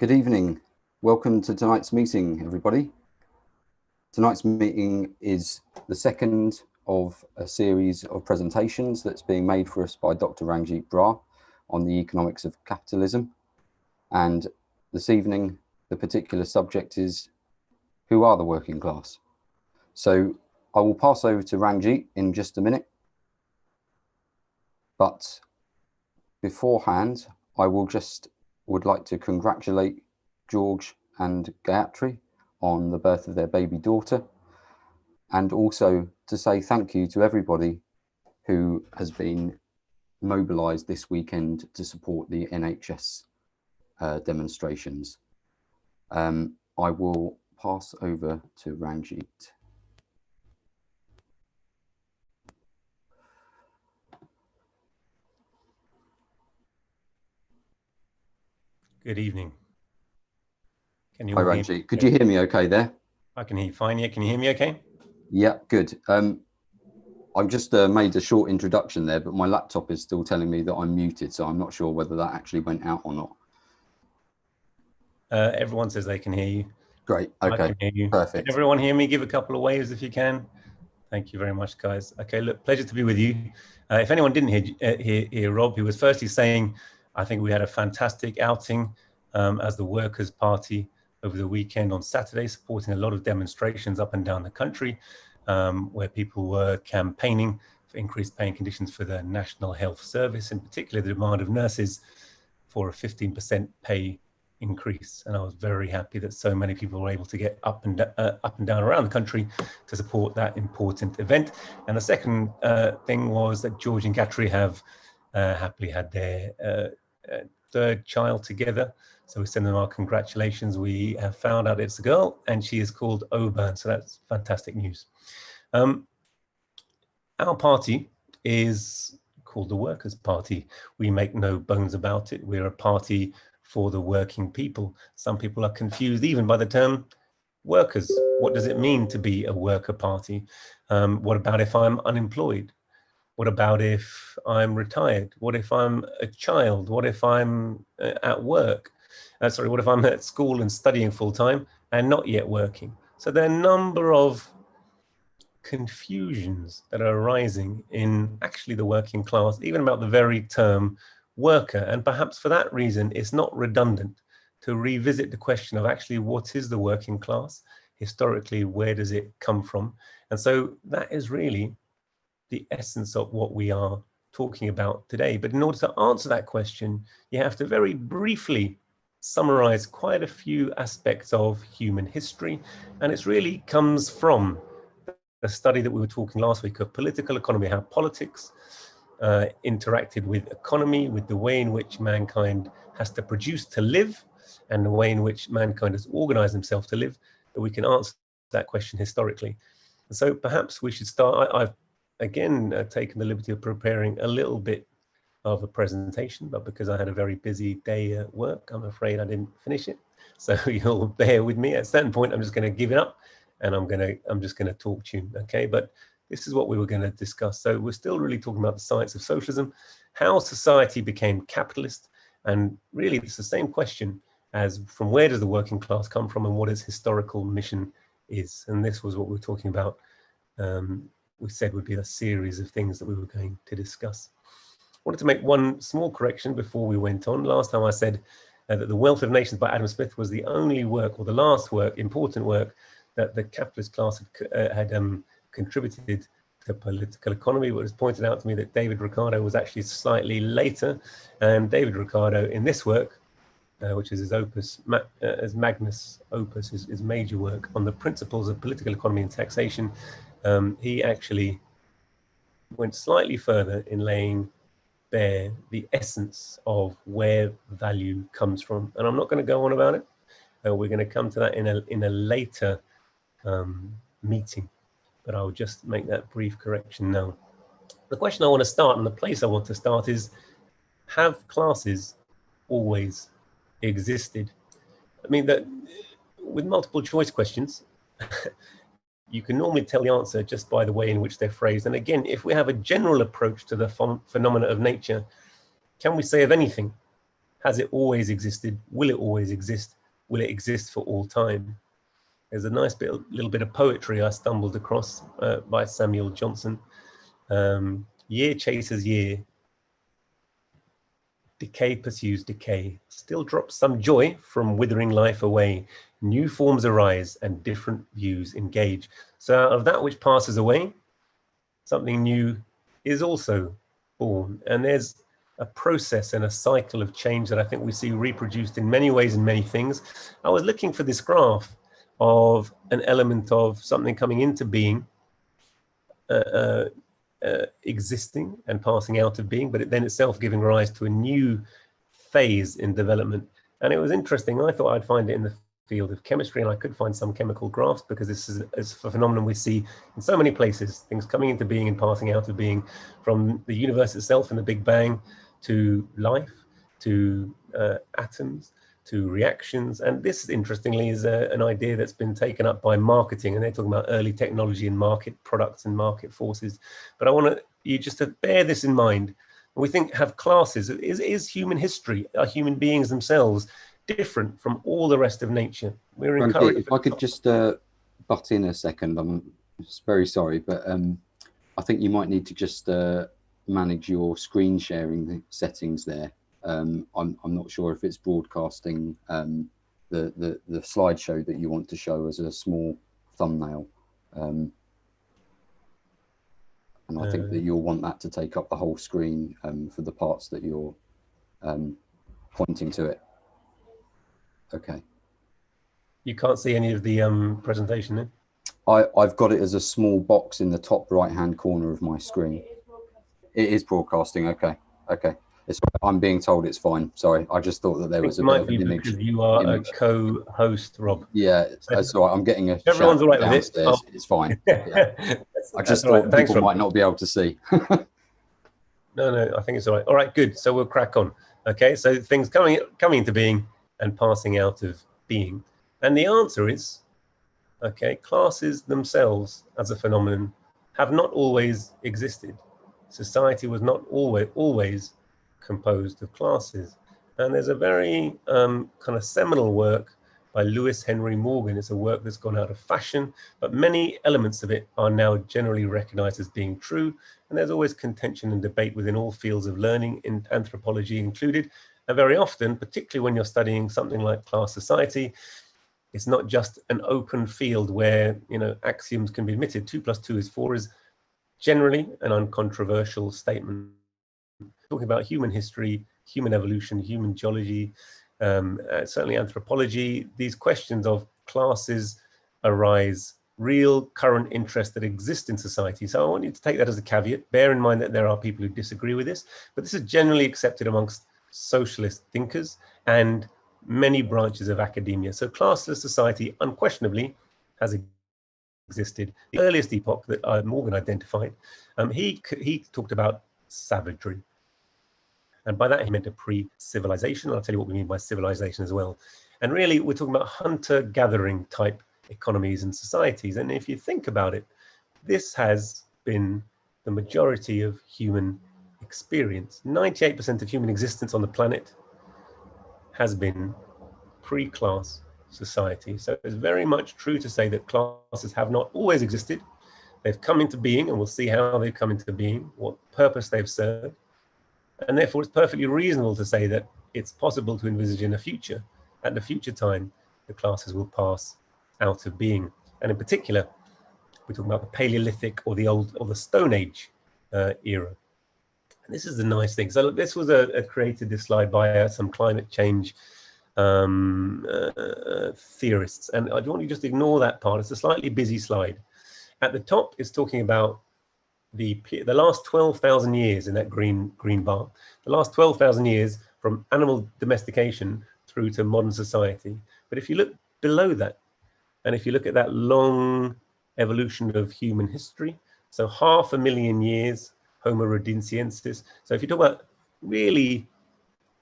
Good evening. Welcome to tonight's meeting, everybody. Tonight's meeting is the second of a series of presentations that's being made for us by Dr. Ranjeet Brar on the economics of capitalism. And this evening, the particular subject is, who are the working class? So I will pass over to Ranjeet in just a minute. But beforehand, I would like to congratulate George and Gayatri on the birth of their baby daughter, and also to say thank you to everybody who has been mobilised this weekend to support the NHS demonstrations. I will pass over to Ranjeet. Good evening. Can you Hi Ranjeet, could you hear me okay there? I can hear you fine, yeah. Can you hear me okay? Yeah, good. I've just made a short introduction there, but my laptop is still telling me that I'm muted, so I'm not sure whether that actually went out or not. Everyone says they can hear you. Great, okay, I can hear you. Perfect. Can everyone hear me? Give a couple of waves if you can. Thank you very much, guys. Okay, look, pleasure to be with you. If anyone didn't hear Rob, he was firstly saying, I think we had a fantastic outing as the Workers' Party over the weekend on Saturday, supporting a lot of demonstrations up and down the country, where people were campaigning for increased paying conditions for the National Health Service, in particular the demand of nurses for a 15% pay increase. And I was very happy that so many people were able to get up and down around the country to support that important event. And the second thing was that George and Gayatri have happily had their third child together. So we send them our congratulations. We have found out it's a girl and she is called Oban. So that's fantastic news. Our party is called the Workers' Party. We make no bones about it. We're a party for the working people. Some people are confused even by the term workers. What does it mean to be a worker party? What about if I'm unemployed? What about if I'm retired? What if I'm a child? What if I'm at work? What if I'm at school and studying full time and not yet working? So there are a number of confusions that are arising in actually the working class, even about the very term worker. And perhaps for that reason, it's not redundant to revisit the question of actually what is the working class? Historically, where does it come from? And so that is really the essence of what we are talking about today. But in order to answer that question, you have to very briefly summarize quite a few aspects of human history. And it really comes from the study that we were talking last week of political economy, how politics interacted with economy, with the way in which mankind has to produce to live, and the way in which mankind has organized himself to live, that we can answer that question historically. And so perhaps we should start. I've again taken the liberty of preparing a little bit of a presentation, but because I had a very busy day at work, I'm afraid I didn't finish it. So you'll bear with me. At a certain point, I'm just going to give it up and I'm just going to talk to you, okay? But this is what we were going to discuss. So we're still really talking about the science of socialism, how society became capitalist, and really it's the same question as from where does the working class come from and what its historical mission is. And this was what we were talking about. We said would be a series of things that we were going to discuss. I wanted to make one small correction before we went on. Last time I said that The Wealth of Nations by Adam Smith was the only work, or the last work, important work, that the capitalist class had contributed to political economy. But it was pointed out to me that David Ricardo was actually slightly later. And David Ricardo in this work, which is his opus, as magnus opus, his major work on the principles of political economy and taxation, he actually went slightly further in laying bare the essence of where value comes from. And I'm not going to go on about it. We're going to come to that in a later meeting, but I'll just make that brief correction now. The question I want to start, and the place I want to start, is, have classes always existed? I mean, that with multiple choice questions, you can normally tell the answer just by the way in which they're phrased. And again, if we have a general approach to the phenomena of nature, can we say of anything Has it always existed? Will it always exist? Will it exist for all time? There's a nice little bit of poetry I stumbled across by Samuel Johnson. Year chases year, decay pursues decay, still drops some joy from withering life away. New forms arise and different views engage. So out of that which passes away, something new is also born. And there's a process and a cycle of change that I think we see reproduced in many ways in many things. I was looking for this graph of an element of something coming into being, existing and passing out of being, but it then itself giving rise to a new phase in development. And it was interesting. I thought I'd find it in the field of chemistry, and I could find some chemical graphs, because this is a phenomenon we see in so many places, things coming into being and passing out of being, from the universe itself and the Big Bang to life, to atoms, to reactions. And this, interestingly, is an idea that's been taken up by marketing, and they're talking about early technology and market products and market forces. But I want you just to bear this in mind. We think, have classes. Is human history, are human beings themselves different from all the rest of nature? We're encouraged. If I could just butt in a second, I'm just very sorry, but I think you might need to just manage your screen sharing settings there. I'm not sure if it's broadcasting the slideshow that you want to show as a small thumbnail. And I think that you'll want that to take up the whole screen for the parts that you're pointing to it. Okay. You can't see any of the presentation then? I've got it as a small box in the top right-hand corner of my screen. It is broadcasting. Okay. Okay. I'm being told it's fine. Sorry, I just thought that there was a bit of an image. Because you are a co-host, Rob. Yeah, that's all right. I'm getting a everyone's all right downstairs. with it. It's fine. Yeah. I just thought people might not be able to see. No, I think it's all right. All right, good. So we'll crack on. Okay, so things coming into being and passing out of being. And the answer is, okay, classes themselves as a phenomenon have not always existed. Society was not always composed of classes. And there's a very kind of seminal work by Lewis Henry Morgan. It's a work that's gone out of fashion, but many elements of it are now generally recognized as being true. And there's always contention and debate within all fields of learning, in anthropology included. And very often, particularly when you're studying something like class society, it's not just an open field where, you know, axioms can be admitted. 2 + 2 is 4 is generally an uncontroversial statement. Talking about human history, human evolution, human geology, certainly anthropology, these questions of classes arise, real current interests that exist in society. So I want you to take that as a caveat. Bear in mind that there are people who disagree with this, but this is generally accepted amongst socialist thinkers and many branches of academia. So classless society unquestionably has existed. The earliest epoch that Morgan identified, he talked about savagery. And by that, he meant a pre-civilization. I'll tell you what we mean by civilization as well. And really, we're talking about hunter-gathering type economies and societies. And if you think about it, this has been the majority of human experience. 98% of human existence on the planet has been pre-class society. So it's very much true to say that classes have not always existed. They've come into being, and we'll see how they've come into being, what purpose they've served. And therefore, it's perfectly reasonable to say that it's possible to envisage in a future, at the future time, the classes will pass out of being. And in particular, we're talking about the Paleolithic or the Stone Age era. And this is the nice thing. So look, this was created, this slide, by some climate change theorists. And I want you to just ignore that part. It's a slightly busy slide. At the top, it's talking about the last 12,000 years in that green bar, the last 12,000 years from animal domestication through to modern society. But if you look below that, and if you look at that long evolution of human history, so 500,000 years, Homo rhodesiensis. So if you talk about really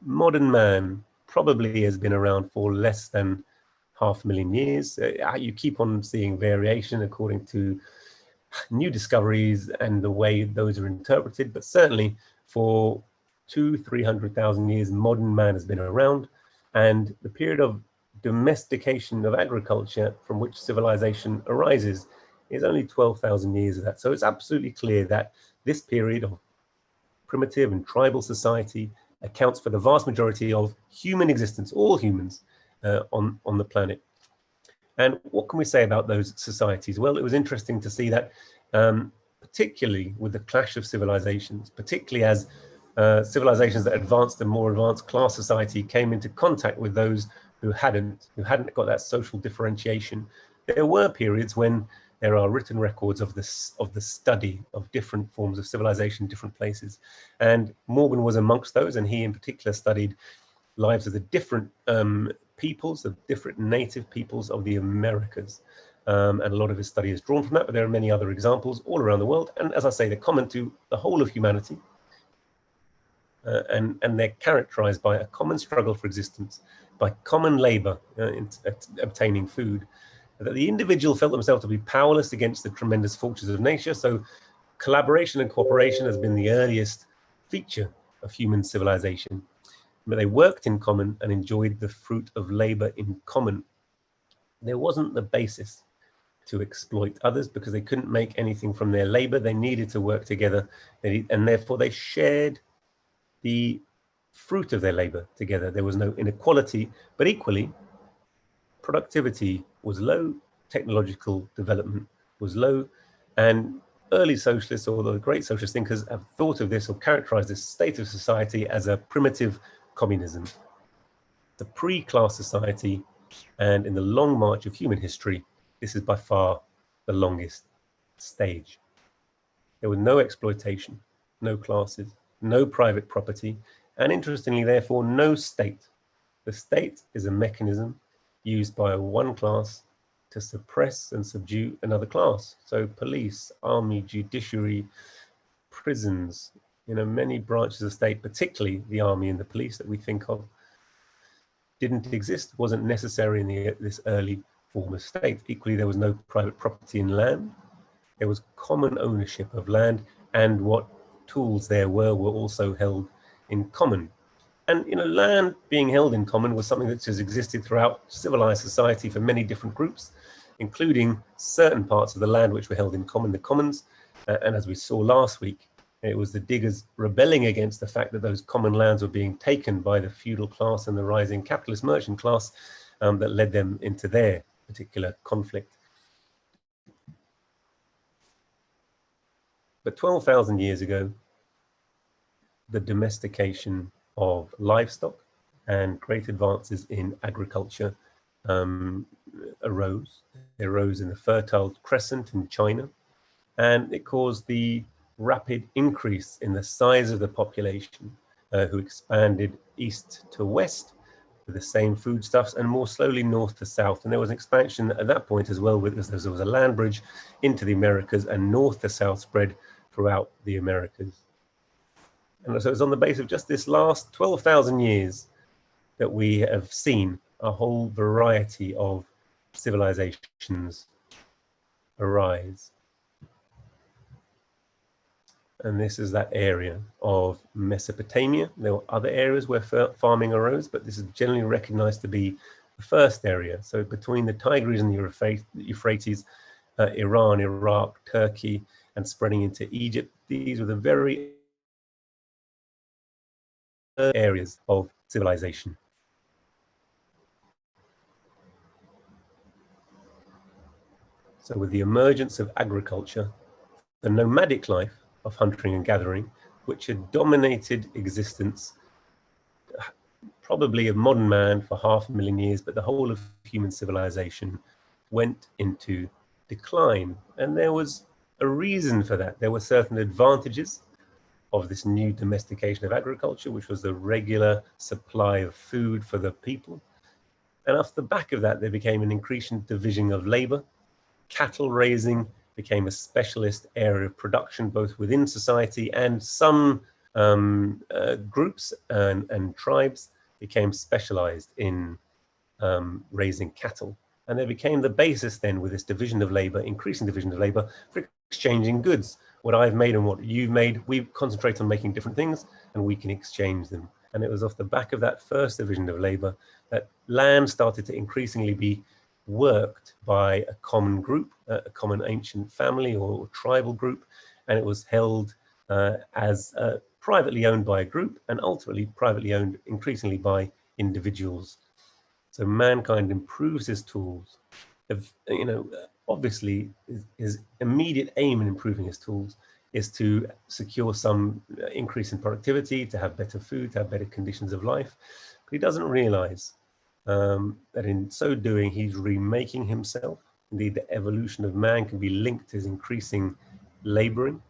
modern man, probably has been around for less than 500,000 years. You keep on seeing variation according to new discoveries and the way those are interpreted, but certainly for 200,000-300,000 years modern man has been around, and the period of domestication of agriculture from which civilization arises is only 12,000 years of that. So it's absolutely clear that this period of primitive and tribal society accounts for the vast majority of human existence, all humans on the planet. And what can we say about those societies? Well, it was interesting to see that, particularly with the clash of civilizations, particularly as civilizations that advanced and more advanced class society came into contact with those who hadn't got that social differentiation. There were periods when there are written records of the study of different forms of civilization in different places. And Morgan was amongst those, and he in particular studied lives of the different peoples, the different native peoples of the Americas. And a lot of his study is drawn from that, but there are many other examples all around the world. And as I say, they're common to the whole of humanity. And they're characterized by a common struggle for existence, by common labor in obtaining food, that the individual felt themselves to be powerless against the tremendous forces of nature. So collaboration and cooperation has been the earliest feature of human civilization. But they worked in common and enjoyed the fruit of labor in common. There wasn't the basis to exploit others because they couldn't make anything from their labor. They needed to work together, and therefore they shared the fruit of their labor together. There was no inequality, but equally, productivity was low, technological development was low, and early socialists or the great socialist thinkers have thought of this or characterized this state of society as a primitive communism, the pre-class society, and in the long march of human history, this is by far the longest stage. There was no exploitation, no classes, no private property, and interestingly, therefore, no state. The state is a mechanism used by one class to suppress and subdue another class. So police, army, judiciary, prisons, many branches of state, particularly the army and the police that we think of, didn't exist, wasn't necessary in this early form of state. Equally, there was no private property in land. There was common ownership of land, and what tools there were also held in common. And land being held in common was something that has existed throughout civilized society for many different groups, including certain parts of the land which were held in common, the commons. And as we saw last week, it was the diggers rebelling against the fact that those common lands were being taken by the feudal class and the rising capitalist merchant class that led them into their particular conflict. But 12,000 years ago, the domestication of livestock and great advances in agriculture arose. They arose in the Fertile Crescent in China, and it caused the rapid increase in the size of the population who expanded east to west with the same foodstuffs and more slowly north to south. And there was an expansion at that point as well, because there was a land bridge into the Americas, and north to south spread throughout the Americas. And so it's on the basis of just this last 12,000 years that we have seen a whole variety of civilizations arise. And this is that area of Mesopotamia. There were other areas where farming arose, but this is generally recognized to be the first area. So between the Tigris and the Euphrates, Iran, Iraq, Turkey, and spreading into Egypt, these were the very areas of civilization. So with the emergence of agriculture, the nomadic life of hunting and gathering, which had dominated existence, probably of modern man for 500,000 years, but the whole of human civilization went into decline. And there was a reason for that. There were certain advantages of this new domestication of agriculture, which was the regular supply of food for the people. And off the back of that, there became an increasing division of labor. Cattle raising became a specialist area of production, both within society, and some groups and tribes became specialized in raising cattle. And there became the basis then, with this division of labor, increasing division of labor, for exchanging goods. what I've made and what you've made, we concentrate on making different things and we can exchange them. And it was off the back of that first division of labor that land started to increasingly be worked by a common group, a common ancient family or tribal group, and it was held as privately owned by a group and ultimately privately owned increasingly by individuals. So mankind improves his tools. Obviously his immediate aim in improving his tools is to secure some increase in productivity, to have better food, to have better conditions of life. But he doesn't realize that in so doing, he's remaking himself. Indeed, the evolution of man can be linked to his increasing laboring,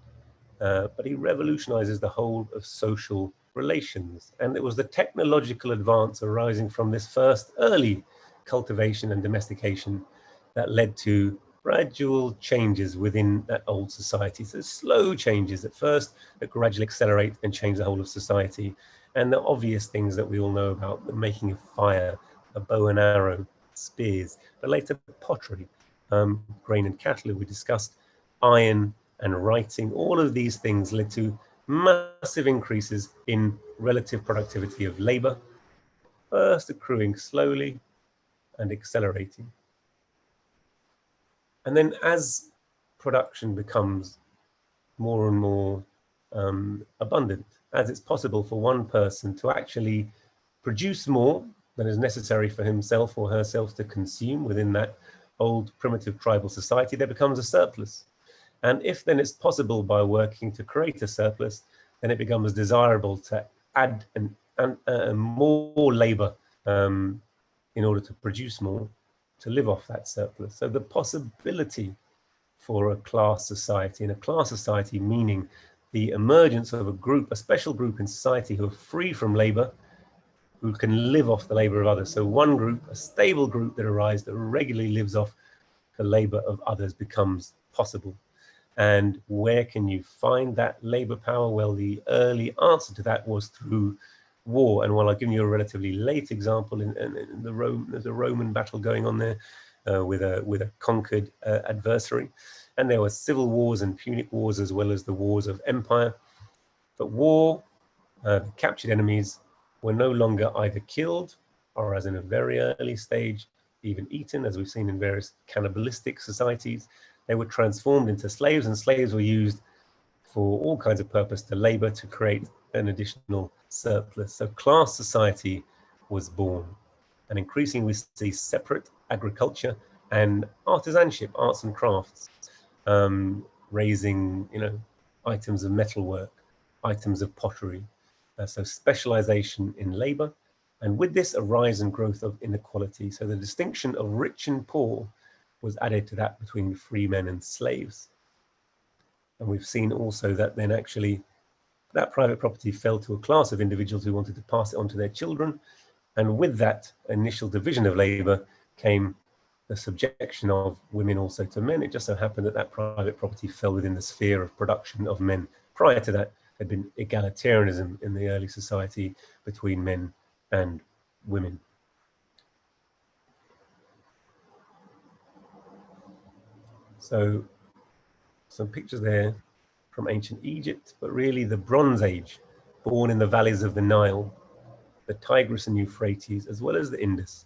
but he revolutionizes the whole of social relations. And it was the technological advance arising from this first early cultivation and domestication that led to gradual changes within that old society. So slow changes at first that gradually accelerate and change the whole of society. And the obvious things that we all know about, the making of fire, a bow and arrow, spears, but later pottery, grain and cattle, we discussed, iron and writing. All of these things led to massive increases in relative productivity of labor, first accruing slowly and accelerating. And then as production becomes more and more abundant, as it's possible for one person to actually produce more than is necessary for himself or herself to consume within that old primitive tribal society, there becomes a surplus. And if then it's possible by working to create a surplus, then it becomes desirable to add more labor in order to produce more, to live off that surplus. So the possibility for a class society, and a class society meaning the emergence of a group, a special group in society who are free from labor, who can live off the labor of others. So one group, a stable group that arises that regularly lives off the labor of others becomes possible. And where can you find that labor power? Well, the early answer to that was through war. And while I've given you a relatively late example in there's a Roman battle going on there with a conquered adversary. And there were civil wars and Punic wars as well as the wars of empire. But war, the captured enemies were no longer either killed or, as in a very early stage, even eaten, as we've seen in various cannibalistic societies. They were transformed into slaves, and slaves were used for all kinds of purpose to labor to create an additional surplus. So class society was born. And increasingly we see separate agriculture and artisanship, arts and crafts, raising items of metalwork, items of pottery. So specialization in labor. And with this, a rise and growth of inequality. So the distinction of rich and poor was added to that between free men and slaves. And we've seen also that then actually that private property fell to a class of individuals who wanted to pass it on to their children. And with that initial division of labor came the subjection of women also to men. It just so happened that that private property fell within the sphere of production of men. Prior to that, there had been egalitarianism in the early society between men and women. So some pictures there from ancient Egypt, but really the Bronze Age, born in the valleys of the Nile, the Tigris and Euphrates, as well as the Indus.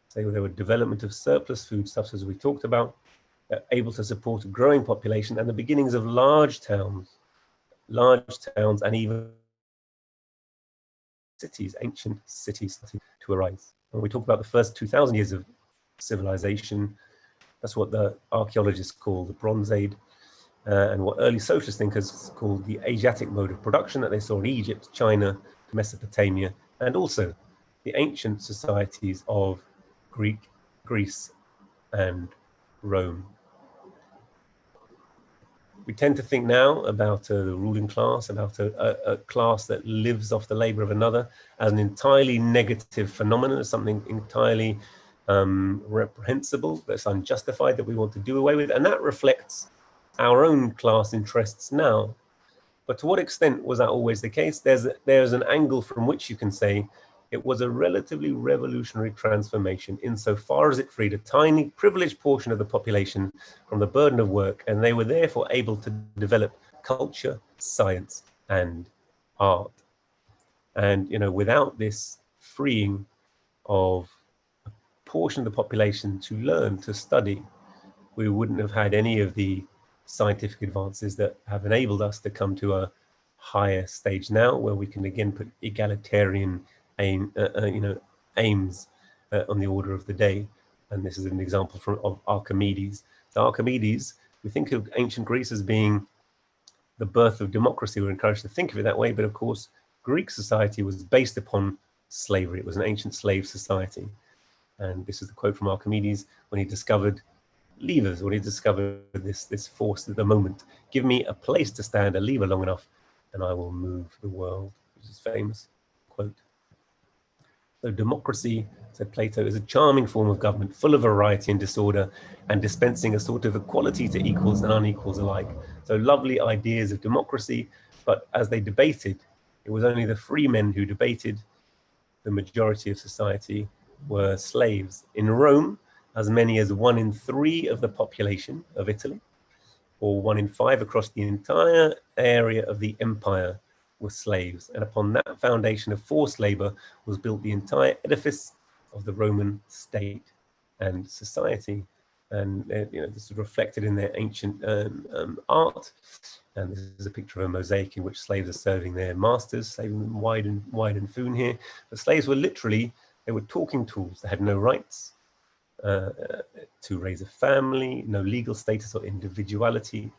So there were development of surplus foodstuffs, as we talked about, able to support a growing population, and the beginnings of large towns and even cities, ancient cities to arise. When we talk about the first 2,000 years of civilization, that's what the archaeologists call the Bronze Age, and what early socialist thinkers called the Asiatic mode of production that they saw in Egypt, China, Mesopotamia, and also the ancient societies of Greece, and Rome. We tend to think now about the ruling class, about a class that lives off the labor of another as an entirely negative phenomenon, as something entirely reprehensible, that's unjustified, that we want to do away with. And that reflects our own class interests now. But to what extent was that always the case? There's an angle from which you can say it was a relatively revolutionary transformation insofar as it freed a tiny privileged portion of the population from the burden of work, and they were therefore able to develop culture, science, and art. And, without this freeing of a portion of the population to learn, to study, we wouldn't have had any of the scientific advances that have enabled us to come to a higher stage now, where we can again put egalitarian aims on the order of the day. And this is an example of Archimedes. So Archimedes, we think of ancient Greece as being the birth of democracy. We're encouraged to think of it that way, but of course, Greek society was based upon slavery. It was an ancient slave society. And this is the quote from Archimedes when he discovered levers, when he discovered this force at the moment. Give me a place to stand a lever long enough and I will move the world, which is a famous quote. So democracy, said Plato, is a charming form of government, full of variety and disorder, and dispensing a sort of equality to equals and unequals alike. So lovely ideas of democracy, but as they debated, it was only the free men who debated. The majority of society were slaves. In Rome, as many as 1 in 3 of the population of Italy, or 1 in 5 across the entire area of the empire, were slaves. And upon that foundation of forced labor was built the entire edifice of the Roman state and society. And this is reflected in their ancient art. And this is a picture of a mosaic in which slaves are serving their masters, saving them wide and foon here. But slaves were literally, they were talking tools. They had no rights to raise a family, no legal status or individuality,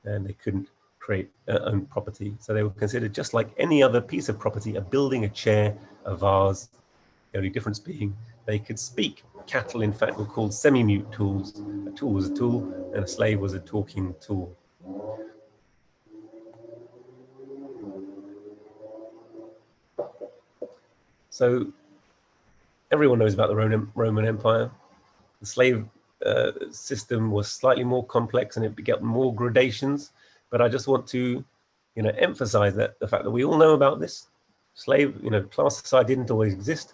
and they couldn't create own property. So they were considered just like any other piece of property, a building, a chair, a vase. The only difference being they could speak. Cattle, in fact, were called semi-mute tools. A tool was a tool, and a slave was a talking tool. So everyone knows about the Roman Empire. The slave system was slightly more complex, and it began more gradations. But I just want to, emphasize that the fact that we all know about this slave, class society didn't always exist.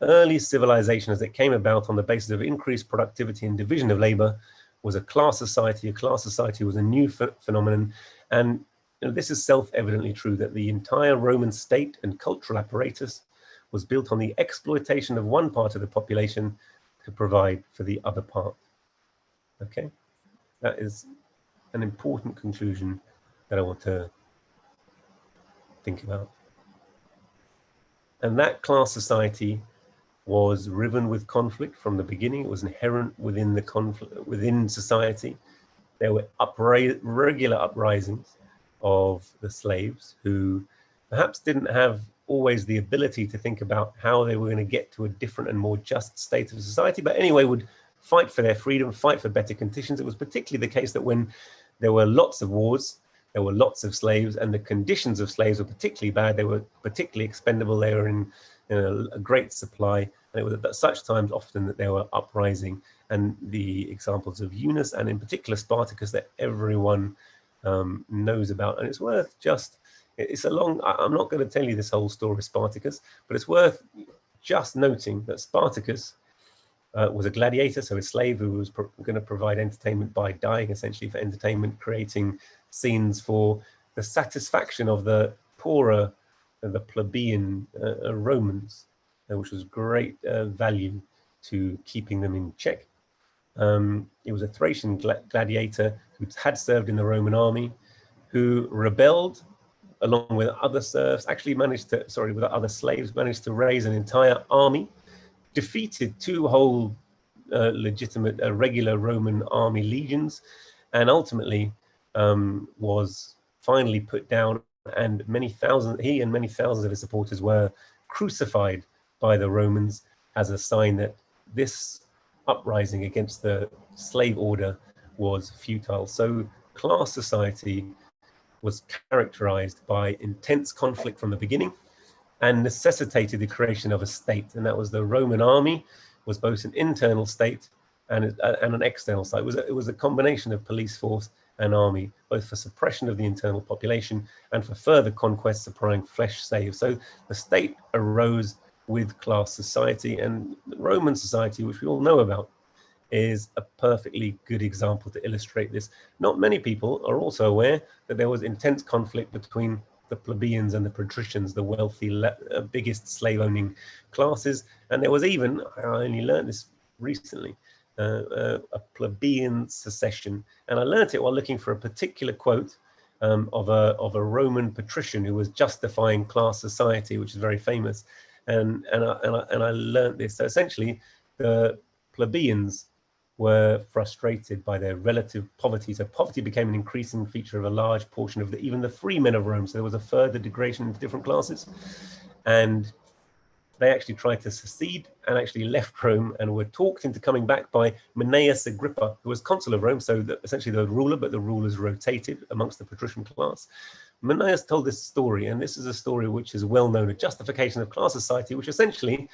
Early civilization, as it came about on the basis of increased productivity and division of labor, was a class society. A class society was a new phenomenon. And this is self-evidently true, that the entire Roman state and cultural apparatus was built on the exploitation of one part of the population to provide for the other part. Okay, that is an important conclusion that I want to think about. And that class society was riven with conflict from the beginning. It was inherent within the conflict within society. There were regular uprisings of the slaves who perhaps didn't have always the ability to think about how they were going to get to a different and more just state of society, but anyway would fight for their freedom, fight for better conditions. It was particularly the case that when there were lots of wars, there were lots of slaves, and the conditions of slaves were particularly bad. They were particularly expendable. They were in a great supply, and it was at such times often that they were uprising. And the examples of Eunice, and in particular Spartacus, that everyone knows about. And it's worth just, I'm not going to tell you this whole story of Spartacus, but it's worth just noting that Spartacus was a gladiator, so a slave who was going to provide entertainment by dying, essentially for entertainment, creating scenes for the satisfaction of the poorer, the plebeian Romans, which was great value to keeping them in check. It was a Thracian gladiator who had served in the Roman army, who rebelled along with other serfs, actually with other slaves, managed to raise an entire army, defeated 2 whole legitimate regular Roman army legions, and ultimately was finally put down, and he and many thousands of his supporters were crucified by the Romans as a sign that this uprising against the slave order was futile. So class society was characterized by intense conflict from the beginning and necessitated the creation of a state. And that was the Roman army, was both an internal state and an external state. It was a combination of police force and army, both for suppression of the internal population and for further conquest, supplying flesh slaves. So the state arose with class society, and the Roman society, which we all know about, is a perfectly good example to illustrate this. Not many people are also aware that there was intense conflict between the plebeians and the patricians, the wealthy, biggest slave-owning classes. And there was even, I only learned this recently, a plebeian secession. And I learned it while looking for a particular quote of a Roman patrician who was justifying class society, which is very famous. And I learned this. So essentially, the plebeians were frustrated by their relative poverty. So poverty became an increasing feature of a large portion of even the free men of Rome. So there was a further degradation into different classes. And they actually tried to secede and actually left Rome and were talked into coming back by Gnaeus Agrippa, who was consul of Rome, so essentially the ruler, but the rulers rotated amongst the patrician class. Gnaeus told this story, and this is a story which is well known, a justification of class society, which essentially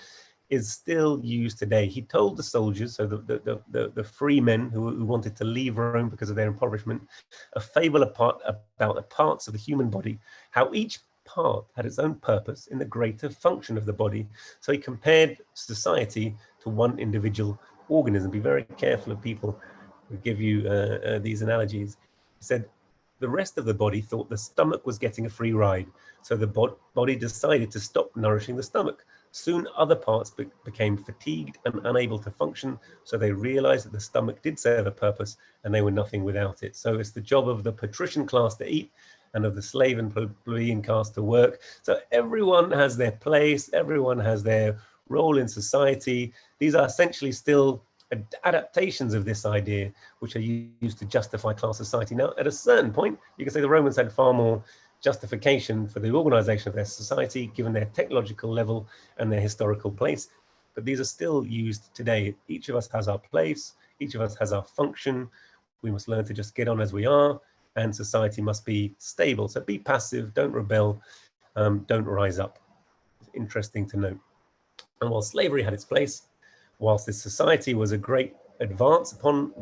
is still used today. He told the soldiers, so the free men who wanted to leave Rome because of their impoverishment, a fable about the parts of the human body, how each part had its own purpose in the greater function of the body. So he compared society to one individual organism. Be very careful of people who give you these analogies. He said, the rest of the body thought the stomach was getting a free ride, so the body decided to stop nourishing the stomach. Soon other parts became fatigued and unable to function, so they realized that the stomach did serve a purpose and they were nothing without it. So it's the job of the patrician class to eat and of the slave and plebeian class to work. So everyone has their place, everyone has their role in society. These are essentially still adaptations of this idea, which are used to justify class society. Now, at a certain point, you can say the Romans had far more justification for the organization of their society, given their technological level and their historical place. But these are still used today. Each of us has our place, each of us has our function. We must learn to just get on as we are, and society must be stable. So be passive, don't rebel, don't rise up. It's interesting to note. And while slavery had its place, whilst this society was a great advance upon,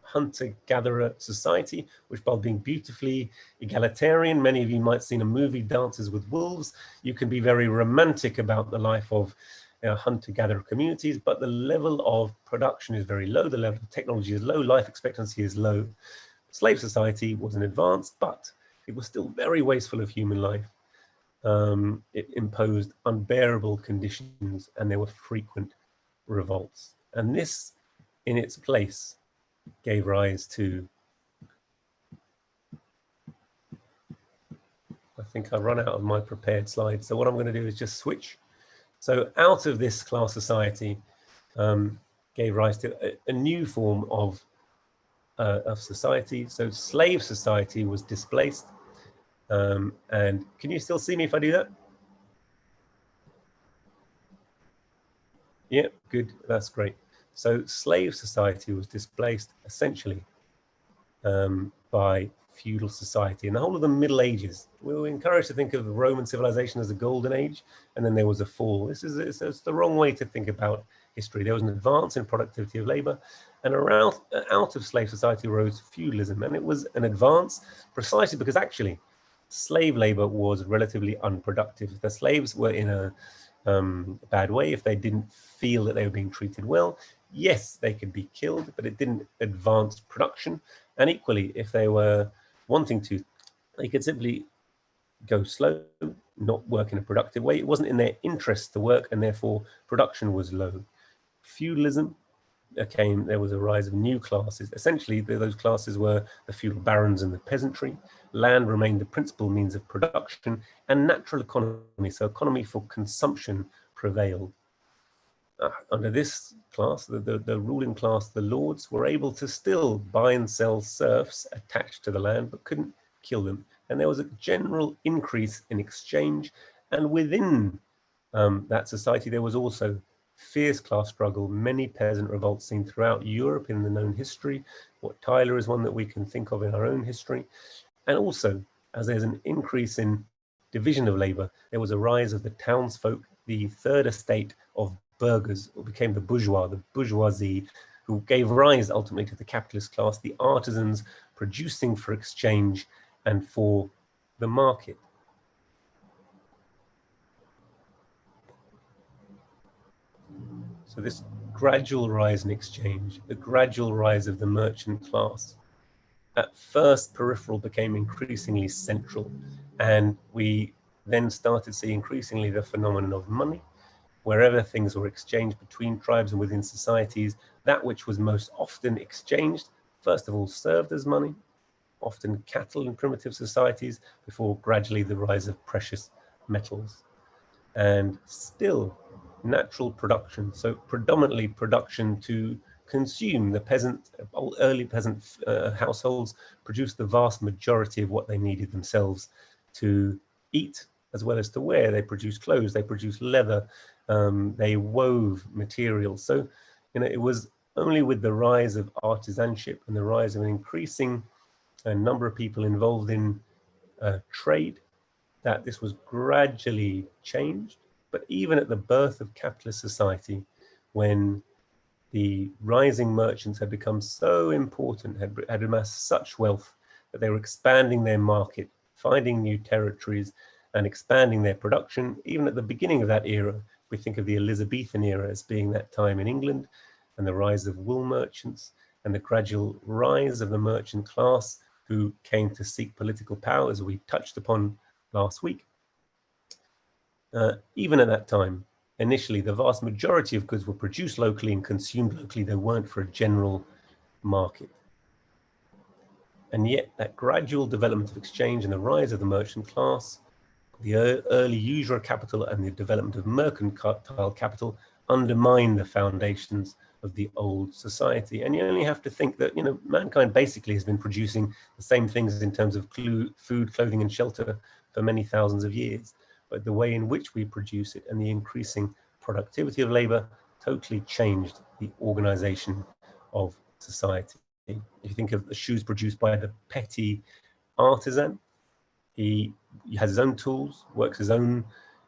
hunter-gatherer society, which by being beautifully egalitarian, many of you might have seen a movie, Dances with Wolves, you can be very romantic about the life of hunter-gatherer communities, but the level of production is very low, the level of technology is low, life expectancy is low. Slave society was an advance, but it was still very wasteful of human life. It imposed unbearable conditions and there were frequent revolts. And this, in its place, gave rise to, I think I run out of my prepared slides. So what I'm going to do is just switch. So out of this class society gave rise to a new form of society. So slave society was displaced. And can you still see me if I do that? Yeah, good. That's great. So slave society was displaced essentially by feudal society. And the whole of the Middle Ages, we were encouraged to think of Roman civilization as a golden age, and then there was a fall. It's the wrong way to think about history. There was an advance in productivity of labor, and out of slave society rose feudalism. And it was an advance precisely because actually slave labor was relatively unproductive. The slaves were in a bad way, if they didn't feel that they were being treated well, yes, they could be killed, but it didn't advance production. And equally, if they were wanting to, they could simply go slow, not work in a productive way. It wasn't in their interest to work, and therefore production was low. Feudalism came, there was a rise of new classes. Essentially, those classes were the feudal barons and the peasantry. Land remained the principal means of production, and natural economy, so economy for consumption, prevailed. Under this class, the ruling class, the lords, were able to still buy and sell serfs attached to the land, but couldn't kill them. And there was a general increase in exchange. And within that society, there was also fierce class struggle, many peasant revolts seen throughout Europe in the known history. Wat Tyler is one that we can think of in our own history. And also, as there's an increase in division of labor, there was a rise of the townsfolk, the third estate of burghers, who became the bourgeoisie, who gave rise ultimately to the capitalist class, the artisans producing for exchange and for the market. So this gradual rise in exchange, the gradual rise of the merchant class. At first, peripheral became increasingly central, and we then started to see increasingly the phenomenon of money. Wherever things were exchanged between tribes and within societies, that which was most often exchanged, first of all, served as money, often cattle in primitive societies, before gradually the rise of precious metals. And still, natural production, so predominantly production to consume. The early peasant households produced the vast majority of what they needed themselves to eat as well as to wear. They produced clothes, they produced leather, they wove materials. So, it was only with the rise of artisanship and the rise of an increasing number of people involved in trade that this was gradually changed. But even at the birth of capitalist society, when the rising merchants had become so important, had amassed such wealth that they were expanding their market, finding new territories, and expanding their production. Even at the beginning of that era, we think of the Elizabethan era as being that time in England, and the rise of wool merchants, and the gradual rise of the merchant class who came to seek political power, as we touched upon last week. Even at that time, initially, the vast majority of goods were produced locally and consumed locally. They weren't for a general market. And yet that gradual development of exchange and the rise of the merchant class, the early usurer capital and the development of mercantile capital undermined the foundations of the old society. And you only have to think that, mankind basically has been producing the same things in terms of food, clothing, and shelter for many thousands of years. But the way in which we produce it and the increasing productivity of labor totally changed the organization of society. If you think of the shoes produced by the petty artisan, he has his own tools, works his own.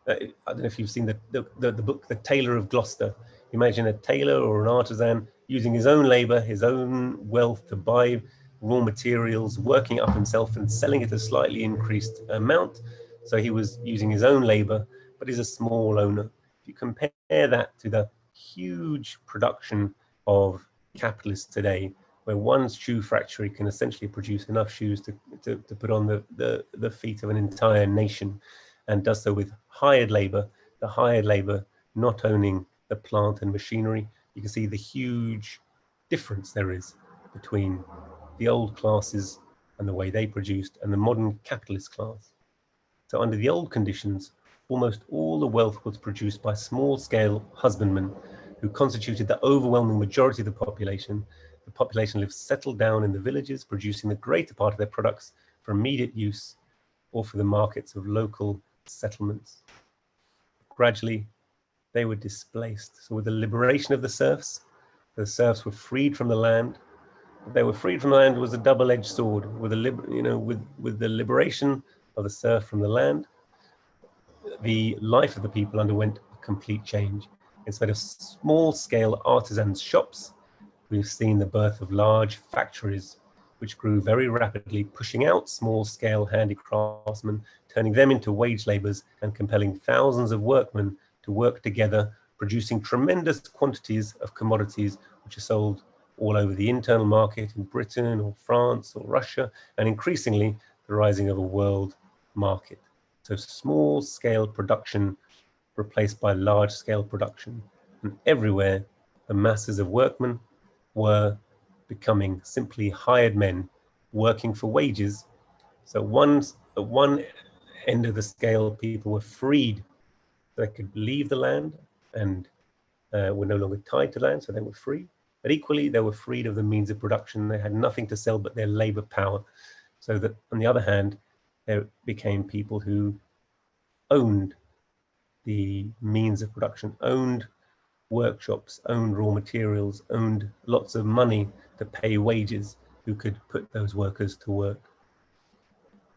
I don't know if you've seen the book, The Tailor of Gloucester. Imagine a tailor or an artisan using his own labor, his own wealth to buy raw materials, working up himself and selling it at a slightly increased amount. So he was using his own labor, but he's a small owner. If you compare that to the huge production of capitalists today, where one shoe factory can essentially produce enough shoes to put on the feet of an entire nation, and does so with hired labor, the hired labor not owning the plant and machinery. You can see the huge difference there is between the old classes and the way they produced and the modern capitalist class. So under the old conditions, almost all the wealth was produced by small-scale husbandmen who constituted the overwhelming majority of the population. The population lived settled down in the villages, producing the greater part of their products for immediate use or for the markets of local settlements. Gradually, they were displaced. So with the liberation of the serfs were freed from the land. They were freed from the land was a double-edged sword. With the liberation of the serf from the land, the life of the people underwent a complete change. Instead of small-scale artisans' shops, we've seen the birth of large factories, which grew very rapidly, pushing out small-scale handicraftsmen, turning them into wage laborers and compelling thousands of workmen to work together, producing tremendous quantities of commodities which are sold all over the internal market in Britain or France or Russia, and increasingly the rising of a world market. So small-scale production replaced by large-scale production. And everywhere, the masses of workmen were becoming simply hired men working for wages. So at one end of the scale, people were freed. They could leave the land and were no longer tied to land, so they were free. But equally, they were freed of the means of production. They had nothing to sell but their labor power. So that, on the other hand, there became people who owned the means of production, owned workshops, owned raw materials, owned lots of money to pay wages, who could put those workers to work.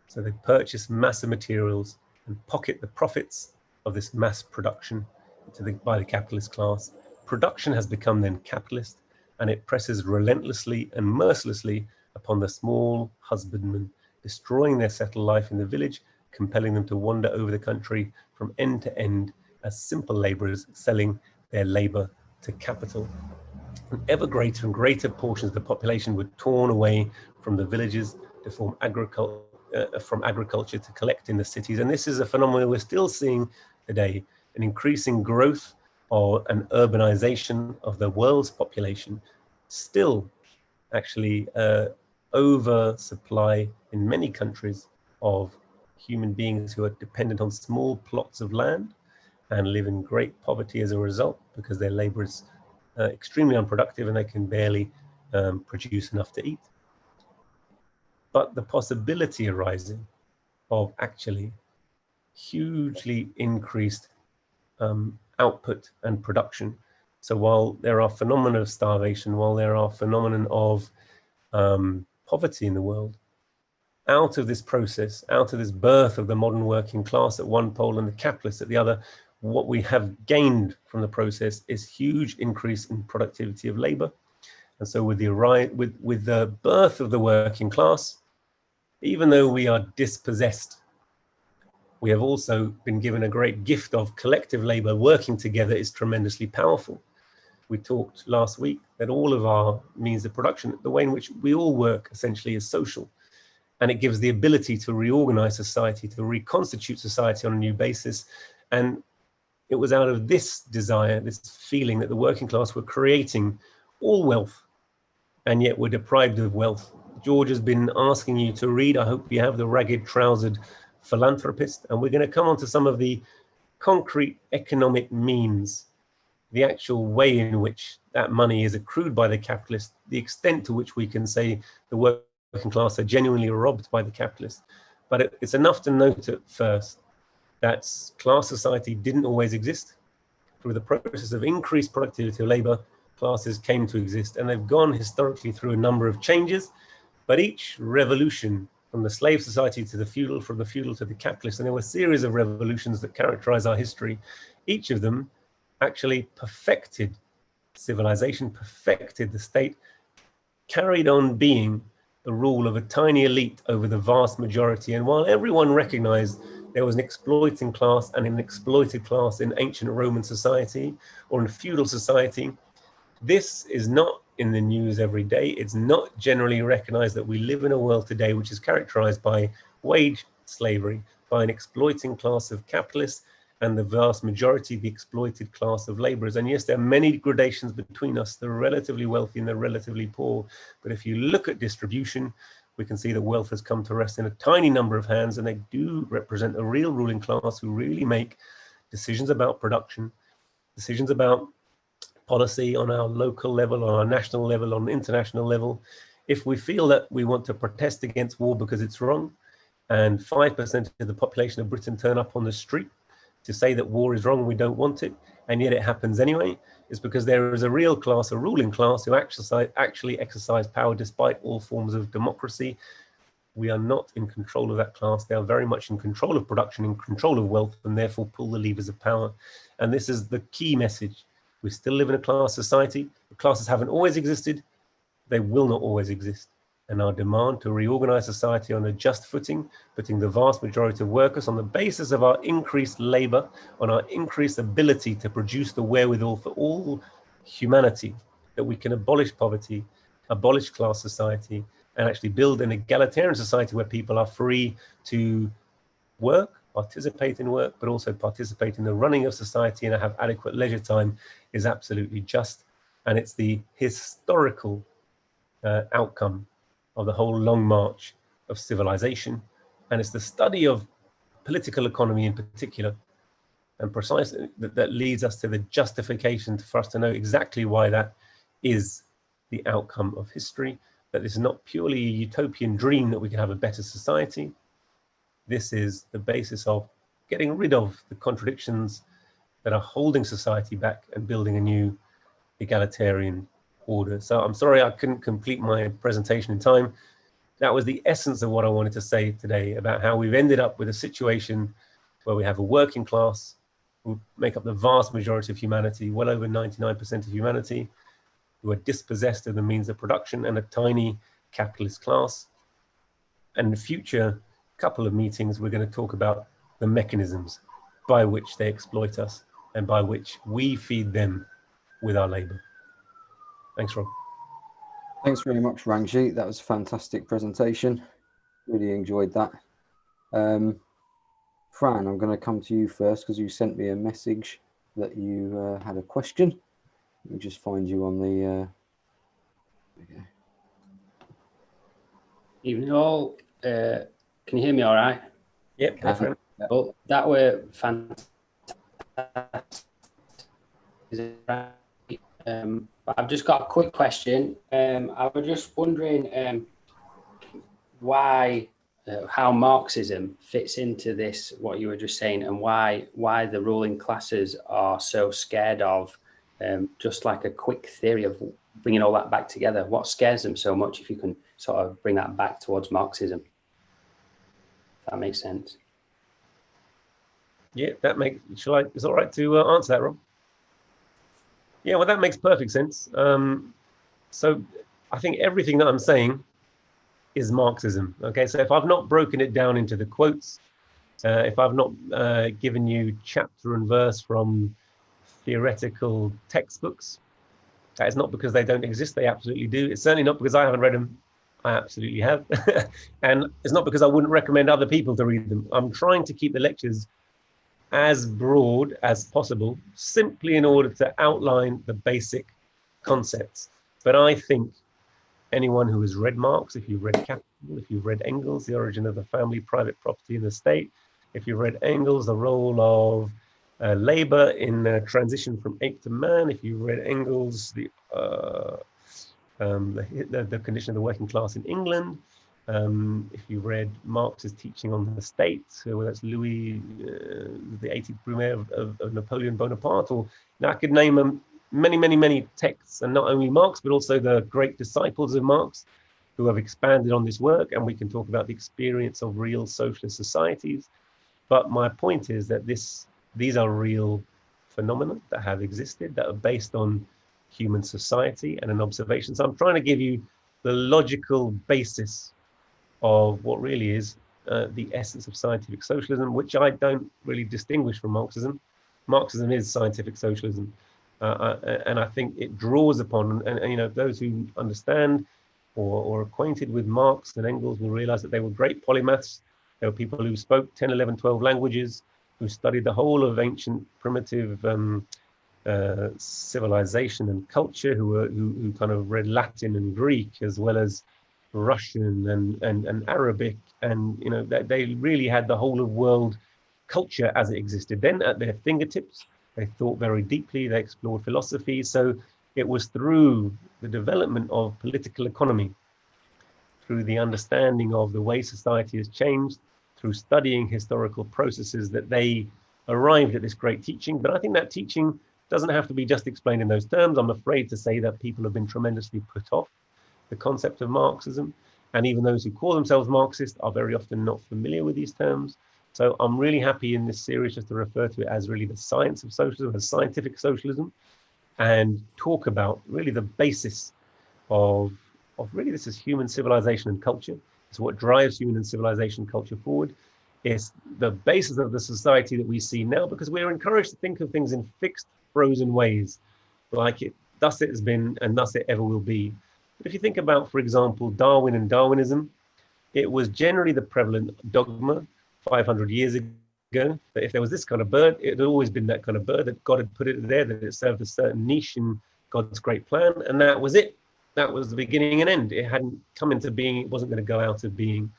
So they purchase massive materials and pocket the profits of this mass production by the capitalist class. Production has become then capitalist, and it presses relentlessly and mercilessly upon the small husbandmen, destroying their settled life in the village, compelling them to wander over the country from end to end as simple laborers, selling their labor to capital. And ever greater and greater portions of the population were torn away from the villages to form from agriculture to collect in the cities. And this is a phenomenon we're still seeing today, an increasing growth or an urbanization of the world's population, still actually oversupply in many countries of human beings who are dependent on small plots of land and live in great poverty as a result, because their labor is extremely unproductive and they can barely produce enough to eat. But the possibility arising of actually hugely increased output and production. So while there are phenomena of starvation, while there are phenomena of poverty in the world, out of this process, out of this birth of the modern working class at one pole and the capitalists at the other, what we have gained from the process is huge increase in productivity of labor. And so with the birth of the working class, even though we are dispossessed, we have also been given a great gift of collective labor. Working together is tremendously powerful. We talked last week that all of our means of production, the way in which we all work essentially is social. And it gives the ability to reorganize society, to reconstitute society on a new basis. And it was out of this desire, this feeling that the working class were creating all wealth, and yet we're deprived of wealth. George has been asking you to read, I hope you have, The Ragged Trousered Philanthropist, and we're going to come on to some of the concrete economic means, the actual way in which that money is accrued by the capitalist, the extent to which we can say the working class are genuinely robbed by the capitalist. But it's enough to note at first that class society didn't always exist. Through the process of increased productivity of labor, classes came to exist, and they've gone historically through a number of changes. But each revolution, from the slave society to the feudal, from the feudal to the capitalist, and there were a series of revolutions that characterize our history, each of them actually perfected civilization, perfected the state, carried on being the rule of a tiny elite over the vast majority. And while everyone recognized there was an exploiting class and an exploited class in ancient Roman society or in feudal society, this is not in the news every day. It's not generally recognized that we live in a world today which is characterized by wage slavery, by an exploiting class of capitalists and the vast majority, the exploited class of laborers. And yes, there are many gradations between us, the relatively wealthy and the relatively poor. But if you look at distribution, we can see that wealth has come to rest in a tiny number of hands, and they do represent a real ruling class who really make decisions about production, decisions about policy on our local level, on our national level, on international level. If we feel that we want to protest against war because it's wrong, and 5% of the population of Britain turn up on the street to say that war is wrong, we don't want it, and yet it happens anyway, is because there is a real class, a ruling class, who actually exercise power despite all forms of democracy. We are not in control of that class. They are very much in control of production, in control of wealth, and therefore pull the levers of power. And this is the key message. We still live in a class society. The classes haven't always existed. They will not always exist. And our demand to reorganize society on a just footing, putting the vast majority of workers on the basis of our increased labor, on our increased ability to produce the wherewithal for all humanity, that we can abolish poverty, abolish class society, and actually build an egalitarian society where people are free to work, participate in work, but also participate in the running of society and have adequate leisure time, is absolutely just. And it's the historical outcome of the whole long march of civilization. And it's the study of political economy in particular, and precisely that leads us to the justification for us to know exactly why that is the outcome of history, that this is not purely a utopian dream that we can have a better society. This is the basis of getting rid of the contradictions that are holding society back and building a new egalitarian order. So I'm sorry I couldn't complete my presentation in time. That was the essence of what I wanted to say today about how we've ended up with a situation where we have a working class who make up the vast majority of humanity, well over 99% of humanity, who are dispossessed of the means of production, and a tiny capitalist class. And in the future couple of meetings, we're going to talk about the mechanisms by which they exploit us and by which we feed them with our labour. Thanks, Rob. Thanks very much, Ranjeet. That was a fantastic presentation. Really enjoyed that. Fran, I'm going to come to you first because you sent me a message that you had a question. Let me just find you on the... Evening all. Can you hear me all right? Yep, definitely. Well, that were fantastic. But I've just got a quick question. I was just wondering why, how Marxism fits into this, what you were just saying, and why the ruling classes are so scared of just like a quick theory of bringing all that back together. What scares them so much, if you can sort of bring that back towards Marxism? If that makes sense. Yeah, that makes, it's all right to answer that, Rob? Yeah, well, that makes perfect sense. So I think everything that I'm saying is Marxism. Okay, so if I've not broken it down into the quotes, if I've not given you chapter and verse from theoretical textbooks, that is not because they don't exist. They absolutely do. It's certainly not because I haven't read them. I absolutely have. And it's not because I wouldn't recommend other people to read them. I'm trying to keep the lectures as broad as possible, simply in order to outline the basic concepts. But I think anyone who has read Marx, if you've read Capital, if you've read Engels, The Origin of the Family, Private Property and the State, if you've read Engels, The Role of Labor in Transition from Ape to Man, if you've read Engels, the Condition of the Working Class in England, if you read Marx's teaching on the state, so that's Louis, the 18th Brumaire of Napoleon Bonaparte, or I could name many texts, and not only Marx, but also the great disciples of Marx who have expanded on this work, and we can talk about the experience of real socialist societies. But my point is that these are real phenomena that have existed, that are based on human society and an observation. So I'm trying to give you the logical basis of what really is the essence of scientific socialism, which I don't really distinguish from Marxism. Marxism is scientific socialism, and I think it draws upon, and you know, those who understand or acquainted with Marx and Engels will realize that they were great polymaths. They were people who spoke 10, 11, 12 languages, who studied the whole of ancient primitive civilization and culture, who kind of read Latin and Greek as well as Russian and Arabic, and you know, they really had the whole of world culture as it existed then at their fingertips. They thought very deeply, they explored philosophy. So it was through the development of political economy, through the understanding of the way society has changed, through studying historical processes, that they arrived at this great teaching. But I think that teaching doesn't have to be just explained in those terms. I'm afraid to say that people have been tremendously put off the concept of Marxism, and even those who call themselves Marxist are very often not familiar with these terms. So I'm really happy in this series just to refer to it as really the science of socialism, as scientific socialism, and talk about really the basis of really, this is human civilization and culture. It's what drives human civilization and culture forward. It's the basis of the society that we see now, because we're encouraged to think of things in fixed, frozen ways, like it, thus it has been and thus it ever will be. But if you think about, for example, Darwin and Darwinism, it was generally the prevalent dogma 500 years ago that if there was this kind of bird, it had always been that kind of bird, that God had put it there, that it served a certain niche in God's great plan, and that was it. That was the beginning and end. It hadn't come into being, it wasn't going to go out of being.